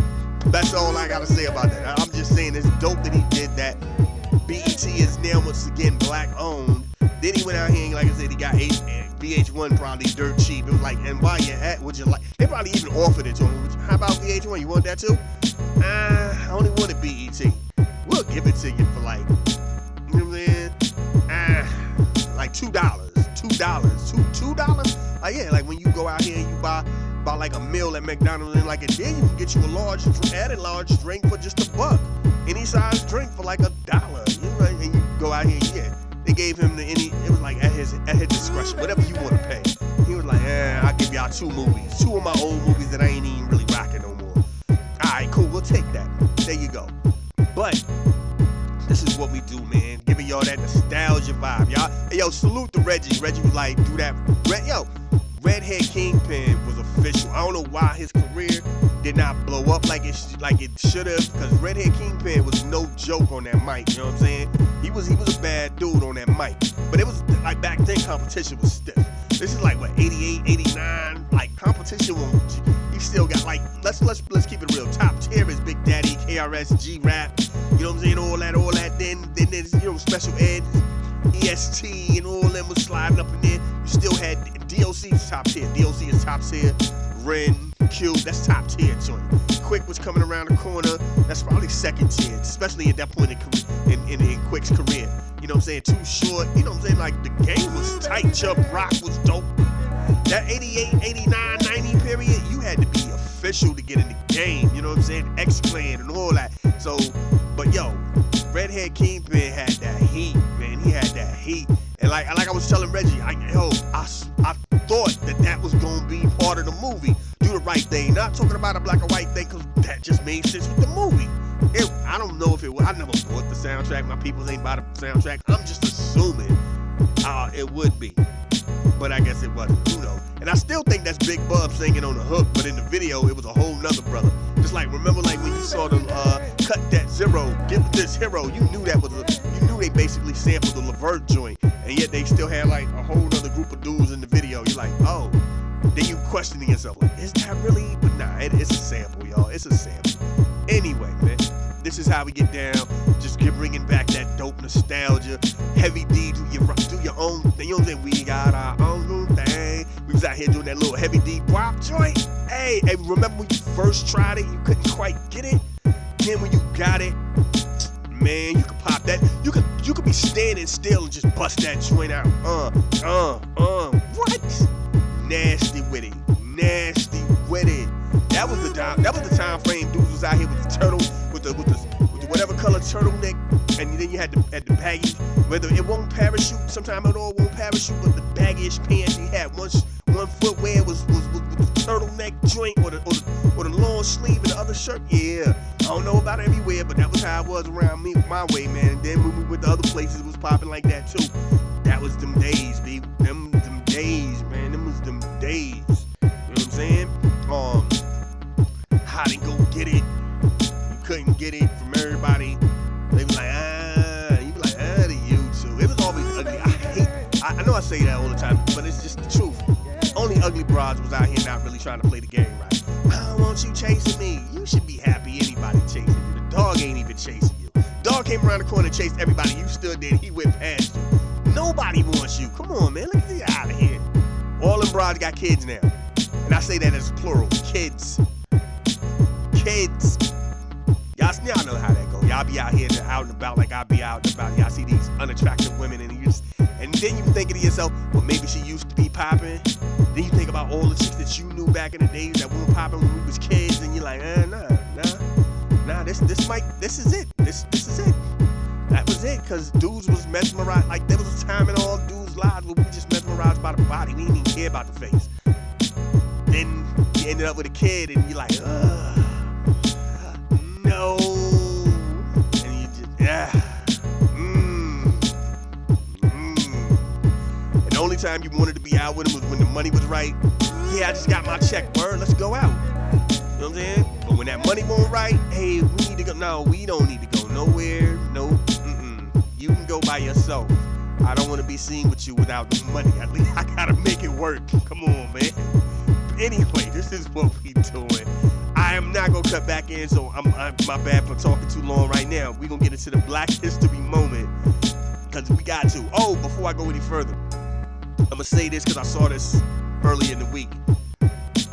That's all I gotta say about that. I'm just saying it's dope that he did that. BET is now once again black owned. Then he went out here and, like I said, he got VH1 probably dirt cheap. It was like, and while you at, would you like? They probably even offered it to him. How about VH1? You want that too? I only wanted BET. We'll give it to you for like, you know what I'm saying? Like $2. $2? Like, yeah, like when you go out here and you buy like a meal at McDonald's, and like a day you can get you a added large drink for just $1. Any size drink for like $1. You know, and you go out here, yeah. They gave him it was like at his discretion, whatever you want to pay. He was like, I'll give y'all 2 movies. 2 of my old movies that I ain't even really rocking no more. Alright, cool, we'll take that. There you go. But this is what we do, man. Giving y'all that nostalgia vibe. Y'all, hey, yo, salute to Reggie. Reggie was like, do that. Redhead Kingpin was official. I don't know why his career did not blow up like it should have, because Redhead Kingpin was no joke on that mic. You know what I'm saying? He was a bad dude on that mic. But it was like back then, competition was stiff. This is like what, 88, 89. Like competition was. He still got like, let's keep it real. Top tier is Big Daddy, KRS, G-Rap. You know what I'm saying? All that. Then there's, you know, Special Ed, EST, and all them was sliding up in there. You still had DOC's top tier. DOC is top tier. Ren, Q, that's top tier joint. Quick was coming around the corner. That's probably second tier, especially at that point in Quick's career. You know what I'm saying? Too Short. You know what I'm saying? Like the game was tight. Chubb Rock was dope. That 88, 89, 90 period, you had to be official to get in the game. You know what I'm saying? X-Clan and all that. So, but yo, Redhead Kingpin had that heat, man. He had that heat. And like I was telling Reggie, I thought that was gonna be part of the movie. Do the right thing. Not talking about a black and white thing, because that just made sense with the movie. I don't know if it was. I never bought the soundtrack. My people ain't buy the soundtrack. I'm just assuming it would be. But I guess it wasn't. Who knows? And I still think that's Big Bub singing on the hook, but in the video it was a whole nother brother. Just like, remember like when you saw the Cut That Zero, Give This Hero, you knew they basically sampled the Levert joint, and yet they still had like a whole other group of dudes in the video. You're like, oh. Then you questioning yourself, like, is that really? But nah, it's a sample, y'all. It's a sample. Anyway, man, this is how we get down. Just bringing back that dope nostalgia. Heavy D, do your own thing. You know what I'm saying? We got our own thing. We was out here doing that little Heavy D WAP joint. Hey, remember when you first tried it, you couldn't quite get it? Then when you got it, man, you could pop that. You could be standing still and just bust that joint out. What? Nasty with it. That was the time frame dudes was out here with the turtle, with the whatever color turtleneck, and then you had the baggy, whether it won't parachute, sometimes it all won't parachute, but the baggish pants you had one footwear was with the turtleneck joint or the long sleeve and the other shirt. Yeah, I don't know about everywhere, but that was how it was around me, my way, man. And then when we went to other places, it was popping like that too. That was them days, baby. Them days, man. Them was them days. You know what I'm saying? How they go get it? You couldn't get it from everybody. They was like, you be like, to you too. It was always ugly. I know I say that all the time, but it's just the truth. Only ugly broads was out here not really trying to play the game right. I don't want you chasing me. You should be happy anybody chasing you. The dog ain't even chasing you. Dog came around the corner and chased everybody. You stood there and he went past you. Nobody wants you. Come on, man. Let's get out of here. All them broads got kids now. And I say that as plural. Kids. Y'all know how that goes. Y'all be out here out and about like I be out and about. Y'all see these unattractive women and then you thinking to yourself, well, maybe she used to be popping. Then you think about all the chicks that you knew back in the days that weren't popping when we was kids, and you're like, nah, this is it. This is it. That was it, because dudes was mesmerized. Like, there was a time in all dudes' lives where we were just mesmerized by the body. We didn't even care about the face. Then you ended up with a kid, and you're like, no. And you just, And the only time you wanted to be out with him was when the money was right. Yeah, I just got my check, word, let's go out. You know what I'm saying? But when that money won't right, hey, we need to go. No, we don't need to go nowhere. Nope. You can go by yourself. I don't want to be seen with you without the money. At least I gotta make it work. Come on, man. Anyway, this is what we doing. I am not gonna cut back in, so I'm my bad for talking too long right now. We gonna get into the Black History moment, because we got to. Oh, before I go any further, I'm gonna say this because I saw this earlier in the week.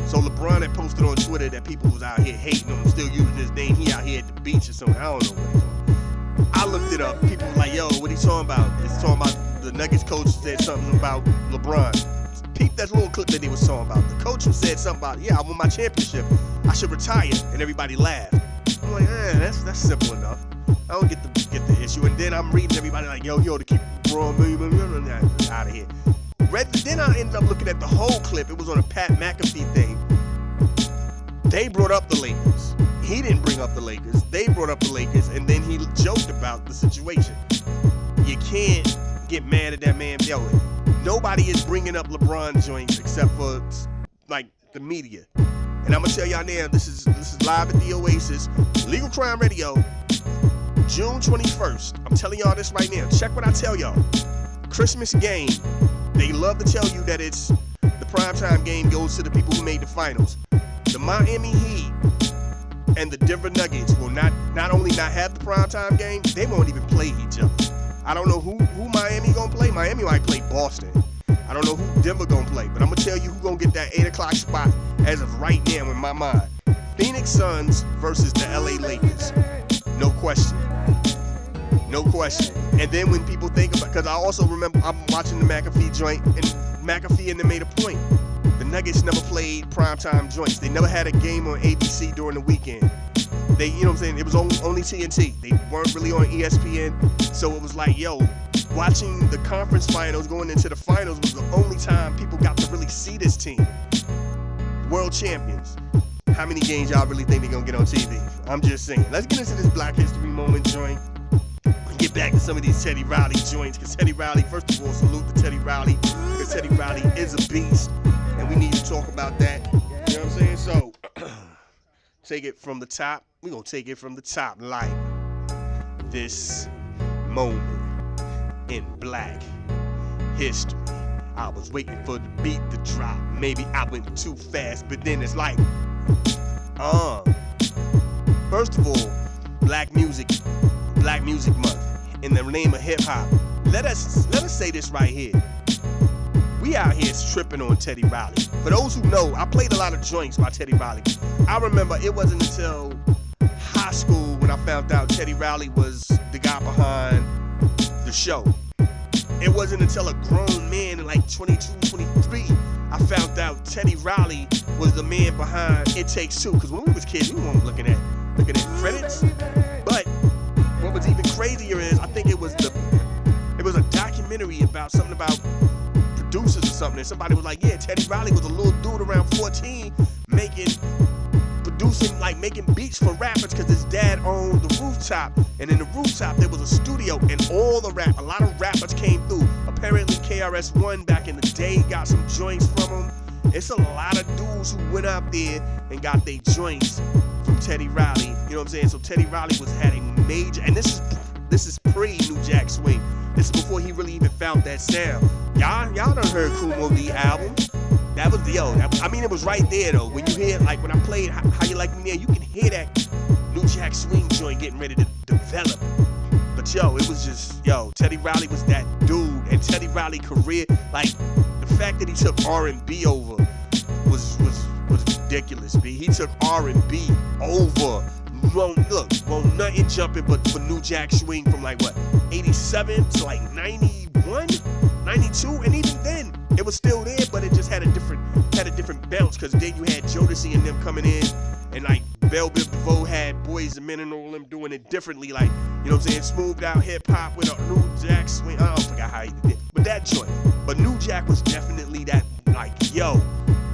So LeBron had posted on Twitter that people was out here hating on him, still using his name. He out here at the beach or something. I don't know what he's on. I looked it up. People were like, yo, what he talking about? It's talking about the Nuggets coach said something about LeBron. Peep that little clip that he was talking about. The coach said something about, yeah, I won my championship. I should retire. And everybody laughed. I'm like, that's simple enough. I don't get the issue. And then I'm reading everybody like, yo, to keep LeBron out of here. Then I ended up looking at the whole clip. It was on a Pat McAfee thing. They brought up the Lakers. He didn't bring up the Lakers. They brought up the Lakers, and then he joked about the situation. You can't get mad at that man. Yo, nobody is bringing up LeBron joints except for like the media. And I'm gonna tell y'all now, this is live at the Oasis, Legal Crime Radio, June 21st. I'm telling y'all this right now. Check what I tell y'all. Christmas game. They love to tell you that it's the primetime game goes to the people who made the finals. The Miami Heat and the Denver Nuggets will not only not have the primetime game, they won't even play each other. I don't know who Miami gonna play. Miami might play Boston. I don't know who Denver gonna play, but I'm gonna tell you who gonna get that 8 o'clock spot as of right now in my mind. Phoenix Suns versus the LA Lakers. No question. No question. And then when people think about, because I also remember I'm watching the McAfee joint, and McAfee and them made a point. The Nuggets never played primetime joints. They never had a game on ABC during the weekend. They, you know what I'm saying? It was only TNT. They weren't really on ESPN. So it was like, yo, watching the conference finals going into the finals was the only time people got to really see this team. World champions. How many games y'all really think they're going to get on TV? I'm just saying. Let's get into this Black History moment joint. Get back to some of these Teddy Riley joints, because Teddy Riley, first of all, salute to Teddy Riley, because Teddy Riley is a beast, and we need to talk about that. You know what I'm saying? So, take it from the top. We're going to take it from the top, like this moment in Black History. I was waiting for the beat to drop. Maybe I went too fast, but then it's like, first of all, Black Music Month. In the name of hip hop, let us say this right here. We out here tripping on Teddy Riley. For those who know, I played a lot of joints by Teddy Riley. I remember it wasn't until high school when I found out Teddy Riley was the guy behind the show. It wasn't until a grown man in like 22, 23, I found out Teddy Riley was the man behind It Takes Two. Because when we was kids, we weren't looking at credits. But what was even crazier is I think it was a documentary about something about producers or something, and somebody was like, yeah, Teddy Riley was a little dude around 14 making beats for rappers, because his dad owned the Rooftop, and in the Rooftop there was a studio, and a lot of rappers came through. Apparently KRS-One back in the day got some joints from him. It's a lot of dudes who went out there and got their joints from Teddy Riley. You know what I'm saying? So Teddy Riley had a major, and this is pre-New Jack Swing. This is before he really even found that sound. Y'all done heard Kumo D album. That was it was right there though. When you hear, like when I played How You Like Me There, you can hear that New Jack Swing joint getting ready to develop. But it was just, Teddy Riley was that dude, and Teddy Riley career, like the fact that he took R&B over was ridiculous, B. He took R&B over won't nothing jumping but for New Jack Swing from like what, 87 to like 91, 92, and even then it was still there, but it just had a different bounce, because then you had Jodeci and them coming in, and like Bell Biv DeVoe had Boys and Men and all them doing it differently, like, you know what I'm saying, smoothed out hip hop with a New Jack Swing. I don't forget how he did it, but that joint. But New Jack was definitely that, like, yo,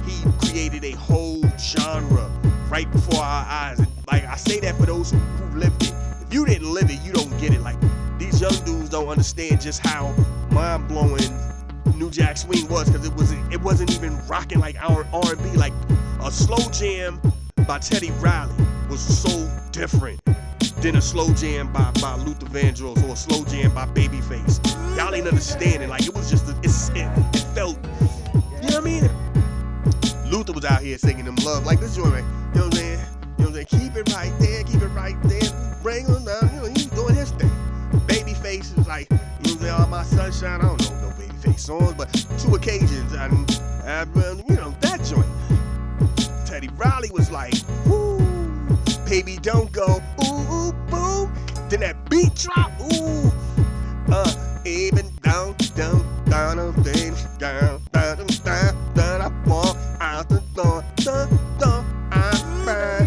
he created a whole genre right before our eyes. And like, I say that for those who lived it. If you didn't live it, you don't get it. Like, these young dudes don't understand just how mind-blowing New Jack Swing was, because it wasn't even rocking like our R&B. Like, a slow jam by Teddy Riley was so different than a slow jam by Luther Vandross or a slow jam by Babyface. Y'all ain't understanding. Like, it was just it felt, you know what I mean? Luther was out here singing them love like this joint, right? You know what I'm saying? You know what I'm saying? Keep it right there, bring on down. You know, he's doing his thing. Babyface is like, you know what I'm saying, all my sunshine. I don't know no Babyface songs, but 2 occasions, you know, that joint. Teddy Riley was like, woo, baby don't go, ooh, ooh, boo. Then that beat drop, ooh, even down, down, I fall out the door,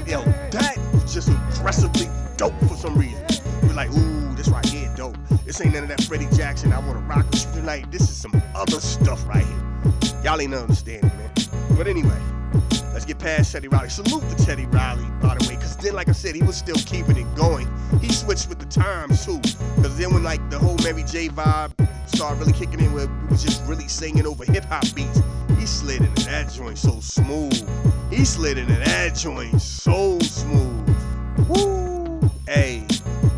yo, that was just aggressively dope for some reason. You're like, ooh, this right here dope. This ain't none of that Freddie Jackson, I wanna rock with you tonight. This is some other stuff right here. Y'all ain't understanding, man. But anyway, let's get past Teddy Riley. Salute to Teddy Riley, by the way, because then, like I said, he was still keeping it going. He switched with the times, too, because then when, like, the whole Mary J vibe started really kicking in, where we was just really singing over hip-hop beats, he slid into that joint so smooth. Woo! Hey.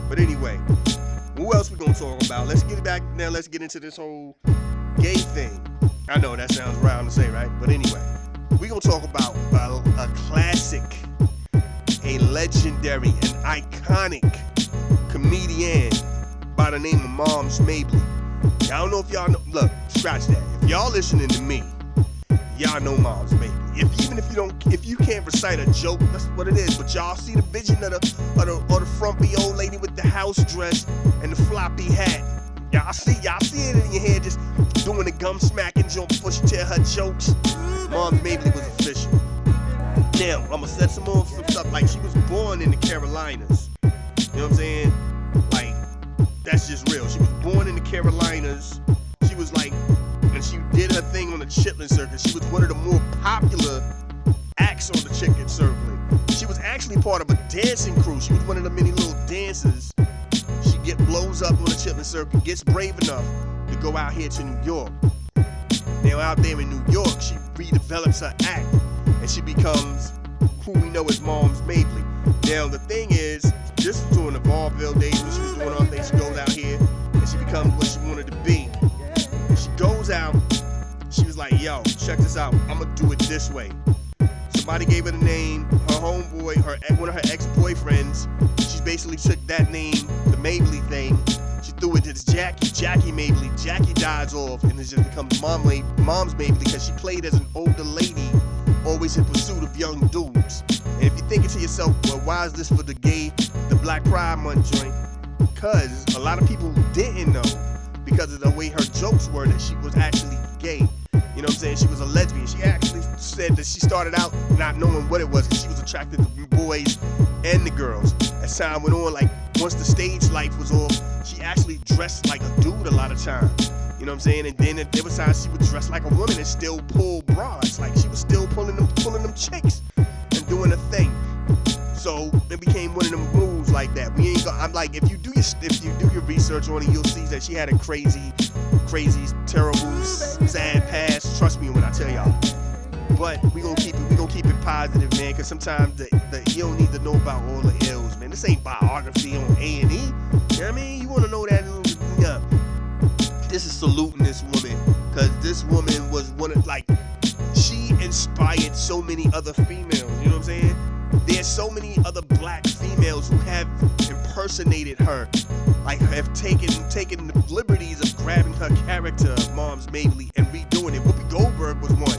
But anyway, who else we gonna talk about? Let's get it back now. Let's get into this whole gay thing. I know that sounds round to say, right? But anyway, we gonna talk about a classic, a legendary, an iconic comedian by the name of Moms Mabley. I don't know if y'all know. Look, scratch that. If y'all listening to me, y'all know Moms Mabley. If you can't recite a joke, that's what it is. But y'all see the vision of the frumpy old lady with the house dress and the floppy hat. Y'all see it in your head, just doing the gum smacking joke before she tell her jokes. Moms Mabley was official. Now, I'ma set some stuff, like she was born in the Carolinas. You know what I'm saying? Like, that's just real. She was born in the Carolinas. She was like, and she did her thing on the chitlin circuit. She was one of the more popular acts on the chicken circuit. She was actually part of a dancing crew. She was one of the many little dancers. She blows up on the chitlin circuit, gets brave enough to go out here to New York. Now out there in New York, she redevelops her act, and she becomes who we know as Moms Mabley. Now the thing is, this was during the vaudeville days when she was doing all things. She goes out here, and she becomes what she wanted to be. She goes out, she was like, yo, check this out, I'm gonna do it this way. Somebody gave her the name, her homeboy, one of her ex-boyfriends, she basically took that name, the Mabley thing, she threw it to Jackie Mabley. Jackie dies off, and it just becomes Moms Mabley, because she played as an older lady, always in pursuit of young dudes. And if you're thinking to yourself, well, why is this for the Black Pride Month joint? Because a lot of people didn't know, because of the way her jokes were, that she was actually gay. You know what I'm saying? She was a lesbian. She actually said that she started out not knowing what it was, because she was attracted to boys and the girls. As time went on, like, once the stage life was off, she actually dressed like a dude a lot of times. You know what I'm saying? And then there was times she would dress like a woman and still pull bras. Like, she was still pulling them chicks and doing a thing. So it became one of them moves like that. I'm like, if you do your research on it, you'll see that she had a crazy, terrible, sad past. Trust me when I tell y'all. But we gonna keep it positive, man. Cause sometimes you don't need to know about all the ills, man. This ain't biography on A&E. You know what I mean? You wanna know that? Yeah. This is saluting this woman, cause this woman was she inspired so many other females. You know what I'm saying? There's so many other black females who have impersonated her, like have taken the liberties of grabbing her character of Moms Mabley and redoing it. Whoopi Goldberg was one.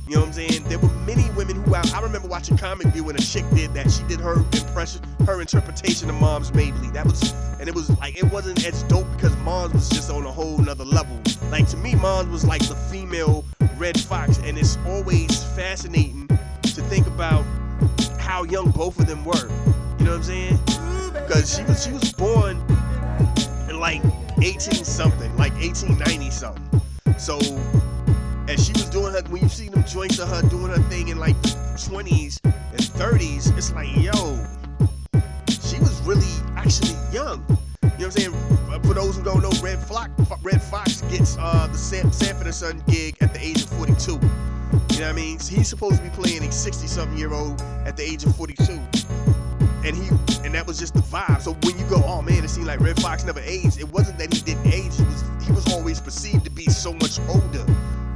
You know You know what I'm saying? There were many women who I remember watching Comic View when a chick did that. She did her impression, her interpretation of Moms Mabley. It was like, it wasn't as dope because Moms was just on a whole nother level. Like, to me, Moms was like the female Red Fox, and it's always fascinating to think about how young both of them were. You know what I'm saying? Because she was born in like 18 something, like 1890 something. So as she was doing her, when you see them joints of her doing her thing in like 20s and 30s, it's like, yo, she was really actually young. You know what I'm saying? For those who don't know, Red Fox gets the Sanford & Son gig at the age of 42. You know what I mean? He's supposed to be playing a 60-something-year-old at the age of 42. And that was just the vibe. So when you go, oh man, it seemed like Red Fox never aged. It wasn't that he didn't age. He was always perceived to be so much older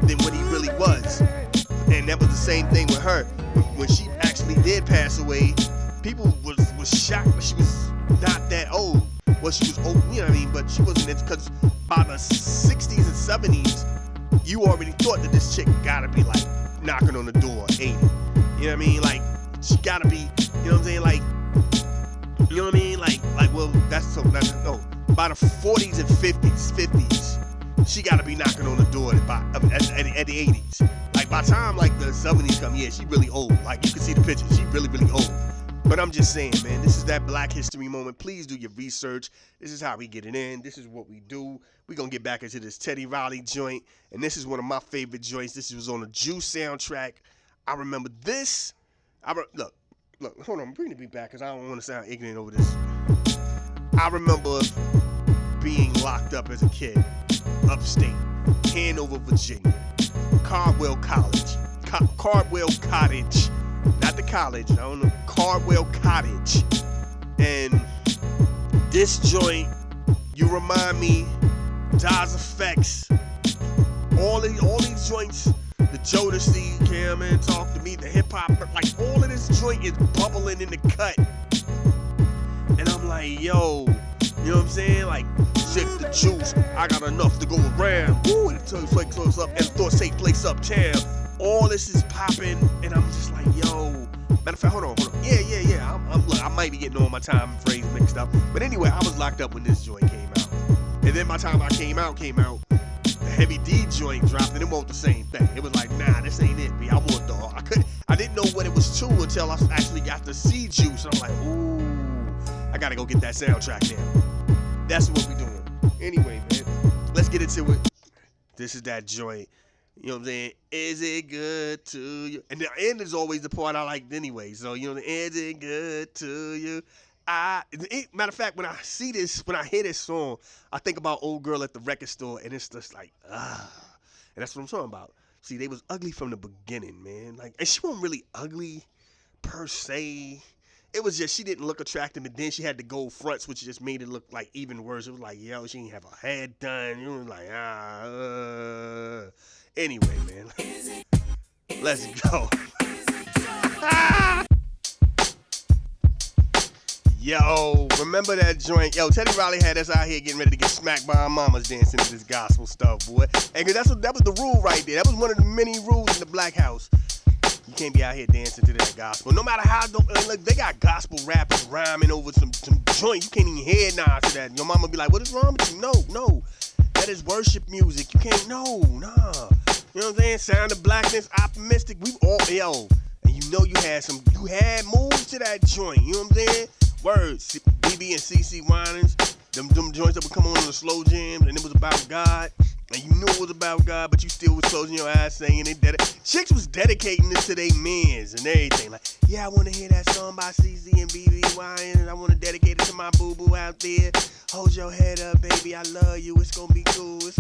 than what he really was. And that was the same thing with her. When she actually did pass away, people was shocked that she was not that old. Well, she was old, you know what I mean? But she wasn't, because by the 60s and 70s, you already thought that this chick gotta be like knocking on the door 80. You know what I mean? Like, she gotta be, you know what I'm saying? Like, you know what I mean? Like, well, no. By the 40s and 50s, she gotta be knocking on the door at the 80s. Like, by the time like the 70s come, yeah, she really old. Like, you can see the picture. She really, really old. But I'm just saying, man, this is that Black History moment. Please do your research. This is how we get it in. This is what we do. We're going to get back into this Teddy Riley joint. And this is one of my favorite joints. This was on the Juice soundtrack. I remember this. Look, hold on. I'm bringing the beat back because I don't want to sound ignorant over this. I remember being locked up as a kid, upstate, Hanover, Virginia, Cardwell Cottage. Not the college, I don't know, Cardwell Cottage. And this joint, you remind me, Daz Effects, all these joints, the Jodeci, Cam and Talk to Me, the hip hop, like all of this joint is bubbling in the cut. And I'm like, yo, you know what I'm saying? Like, sip the juice, I got enough to go around. Woo, and the place close up, and the thought say place uptown. All this is popping, and I'm just like, yo. Matter of fact, hold on. Yeah. Look, I might be getting all my time and phrase mixed up. But anyway, I was locked up when this joint came out. And then by the time I came out, the Heavy D joint dropped, and it wasn't the same thing. It was like, nah, this ain't it, B. I want the. I didn't know what it was to until I actually got to see Juice. And I'm like, ooh, I gotta go get that soundtrack now. That's what we doing. Anyway, man, let's get into it. This is that joint. You know what I'm saying? Is it good to you? And the end is always the part I liked anyway. So, you know, is it good to you? Matter of fact, when I hear this song, I think about Old Girl at the Record Store, and it's just like, And that's what I'm talking about. See, they was ugly from the beginning, man. Like, and she wasn't really ugly per se. It was just, she didn't look attractive, and then she had the gold fronts, which just made it look like even worse. It was like, yo, she didn't have her hair done. It was like, Anyway, man, let's go. Yo, remember that joint? Yo, Teddy Riley had us out here getting ready to get smacked by our mamas dancing to this gospel stuff, boy. And that was the rule right there. That was one of the many rules in the black house. You can't be out here dancing to that gospel. No matter how, look, they got gospel rappers rhyming over some joint. You can't even hear nah to that. Your mama be like, what is wrong with you? No. That is worship music. You can't, nah. You know what I'm saying? Sound of blackness, optimistic. We all, yo. And you know you had moves to that joint. You know what I'm saying? Words. BB and CC Winans. Them joints that would come on the slow jams, and it was about God. And you knew it was about God, but you still was closing your eyes saying it. Chicks was dedicating this to their mans and everything. Like, yeah, I want to hear that song by CC and BB Winans, and I want to dedicate it to my boo-boo out there. Hold your head up, baby, I love you. It's going to be cool. We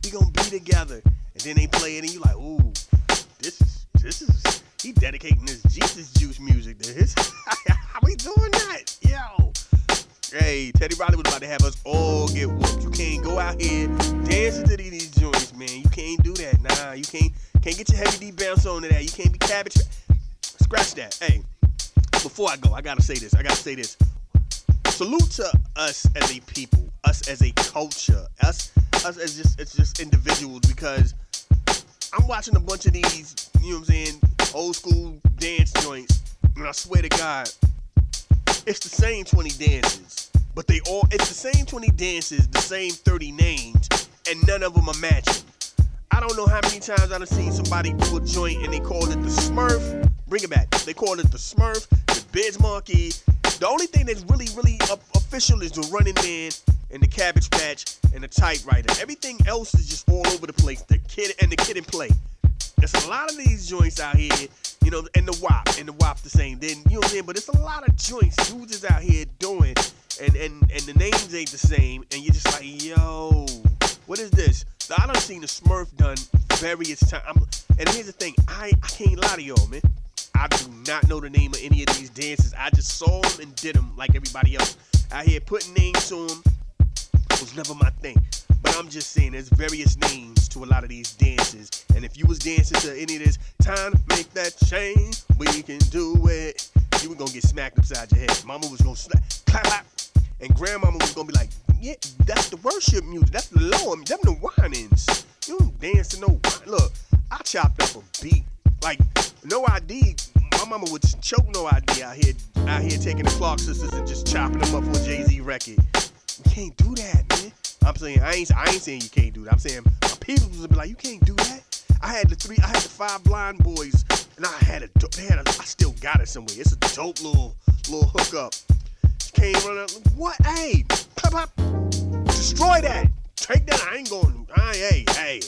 going to be together. And then they play it, and you like, ooh, this is, he dedicating this Jesus Juice music to his. How we doing that? Yo. Hey, Teddy Riley was about to have us all get whooped. You can't go out here dancing to these joints, man. You can't do that. Nah, you can't get your Heavy D bounce on to that. You can't be cabbage. Scratch that. Hey, before I go, I gotta say this. Salute to us as a people, us as a culture, us as just individuals, because I'm watching a bunch of these you know what I'm saying, old school dance joints. And I swear to God, it's the same 20 dances. But it's the same 20 dances, the same 30 names, and none of them are matching. I don't know how many times I've seen somebody do a joint and they called it the Smurf. Bring it back. They called it the Smurf, the Biz Monkey. The only thing that's really official is the Running Man and the Cabbage Patch and the Typewriter. Everything else is just all over the place. The Kid and Play. There's a lot of these joints out here, you know, and the WAP the same. Then you know what I'm saying? But it's a lot of joints dudes is out here doing, and the names ain't the same, and you're just like, yo, what is this? I done seen the Smurf done various times. And here's the thing, I can't lie to y'all, man. I do not know the name of any of these dances. I just saw them and did them like everybody else. Out here putting names to them was never my thing. But I'm just saying there's various names to a lot of these dances. And if you was dancing to any of this, time to make that change, we can do it, you were gonna get smacked upside your head. Mama was gonna clap, clap. And grandmama was gonna be like, yeah, that's the worship music. That's the low. Them the whinings. You don't dance to no wine. Look, I chopped up a beat. Like, No ID. My mama would choke No ID out here taking the Clark sisters and just chopping them up for a Jay-Z record. You can't do that, man. I'm saying, I ain't saying you can't do that. I'm saying my people would be like, you can't do that. I had the 5 blind boys, and I still got it somewhere. It's a dope little hookup. Came running up, what? Hey, pop, pop, destroy that. Take that. Hey.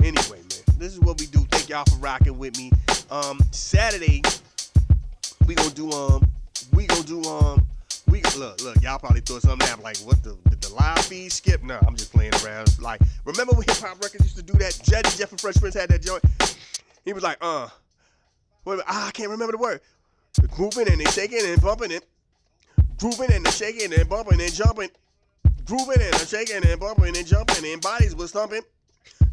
Anyway, man, this is what we do. Thank y'all for rocking with me. Saturday, we gonna do look, y'all probably thought something happened, like, what did the live feed skip? No, I'm just playing around. Like, remember when Hip Hop Records used to do that? Jeff and Fresh Prince had that joint. He was like, I can't remember the word. Grooving and they shaking and bumping it. Grooving and shaking and bumping and jumping. Grooving and shaking and bumping and jumping and bodies was thumping.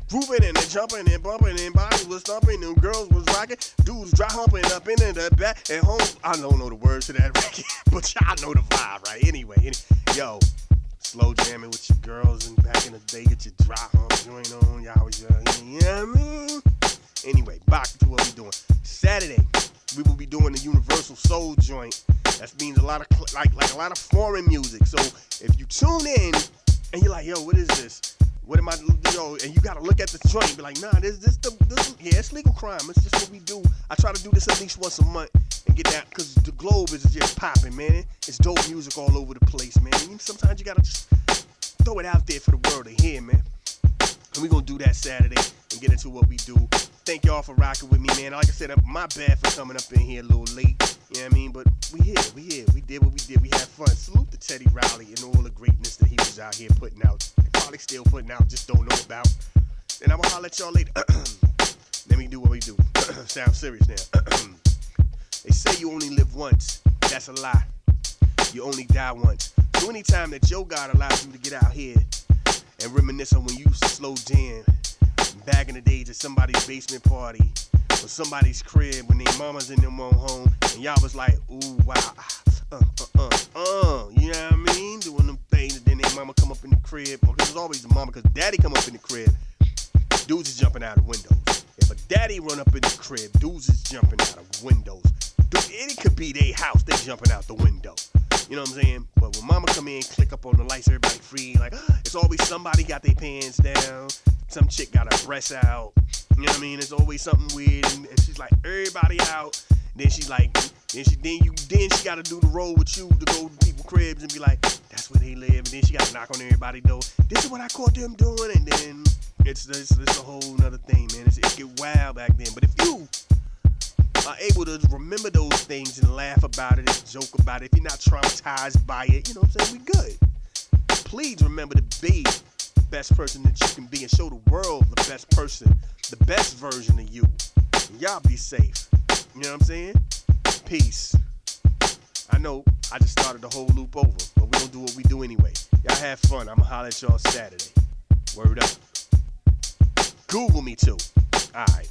Grooving and jumping and bumping and bodies was thumping and girls was rocking. Dudes dry humping up in the back and home. I don't know the words to that record, but y'all know the vibe, right? Anyway, yo, slow jamming with your girls and back in the day, get your dry hump joint on. Y'all was, you know what I mean? Anyway, back to what we doing. Saturday, we will be doing the Universal Soul joint. That means a lot of like a lot of foreign music. So if you tune in and you're like, yo, what is this? What am I, and you gotta look at the joint and be like, nah, this, it's legal crime. It's just what we do. I try to do this at least once a month and get that, because the globe is just popping, man. It's dope music all over the place, man. And sometimes you gotta just throw it out there for the world to hear, man. And we gonna do that Saturday and get into what we do. Thank y'all for rocking with me, man. Like I said, my bad for coming up in here a little late. You know what I mean? But we here. We did what we did. We had fun. Salute to Teddy Riley and all the greatness that he was out here putting out. Probably still putting out, just don't know about. And I'm gonna holler at y'all later. Let me do what we do. Sound serious now. They say you only live once. That's a lie. You only die once. So anytime that your God allows you to get out here and reminisce on when you used to slow jam back in the days at somebody's basement party or somebody's crib when their mamas in them on home and y'all was like, ooh, wow, you know what I mean? Doing them things, and then their mama come up in the crib. Well, it was always the mama, because daddy come up in the crib. Dudes is jumping out of windows. If a daddy run up in the crib, dudes is jumping out of windows. It could be their house, they jumping out the window. You know what I'm saying? But when mama come in, click up on the lights, everybody free. Like, it's always somebody got their pants down. Some chick got her breasts out. You know what I mean? It's always something weird. And she's like, everybody out. Then she's like, then she got to do the roll with you to go to people's cribs and be like, that's where they live. And then she got to knock on everybody's door. This is what I caught them doing. And then it's a whole nother thing, man. It get wild back then. But if you are able to remember those things and laugh about it and joke about it, if you're not traumatized by it, you know what I'm saying, we good. Please remember to be the best person that you can be and show the world the best person, the best version of you. And y'all be safe. You know what I'm saying? Peace. I know I just started the whole loop over, but we gonna do what we do anyway. Y'all have fun. I'ma holler at y'all Saturday. Word up. Google me too. Alright.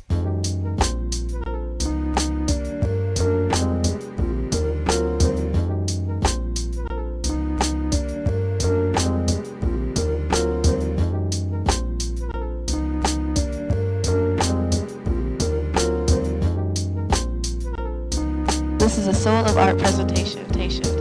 soul of art presentation.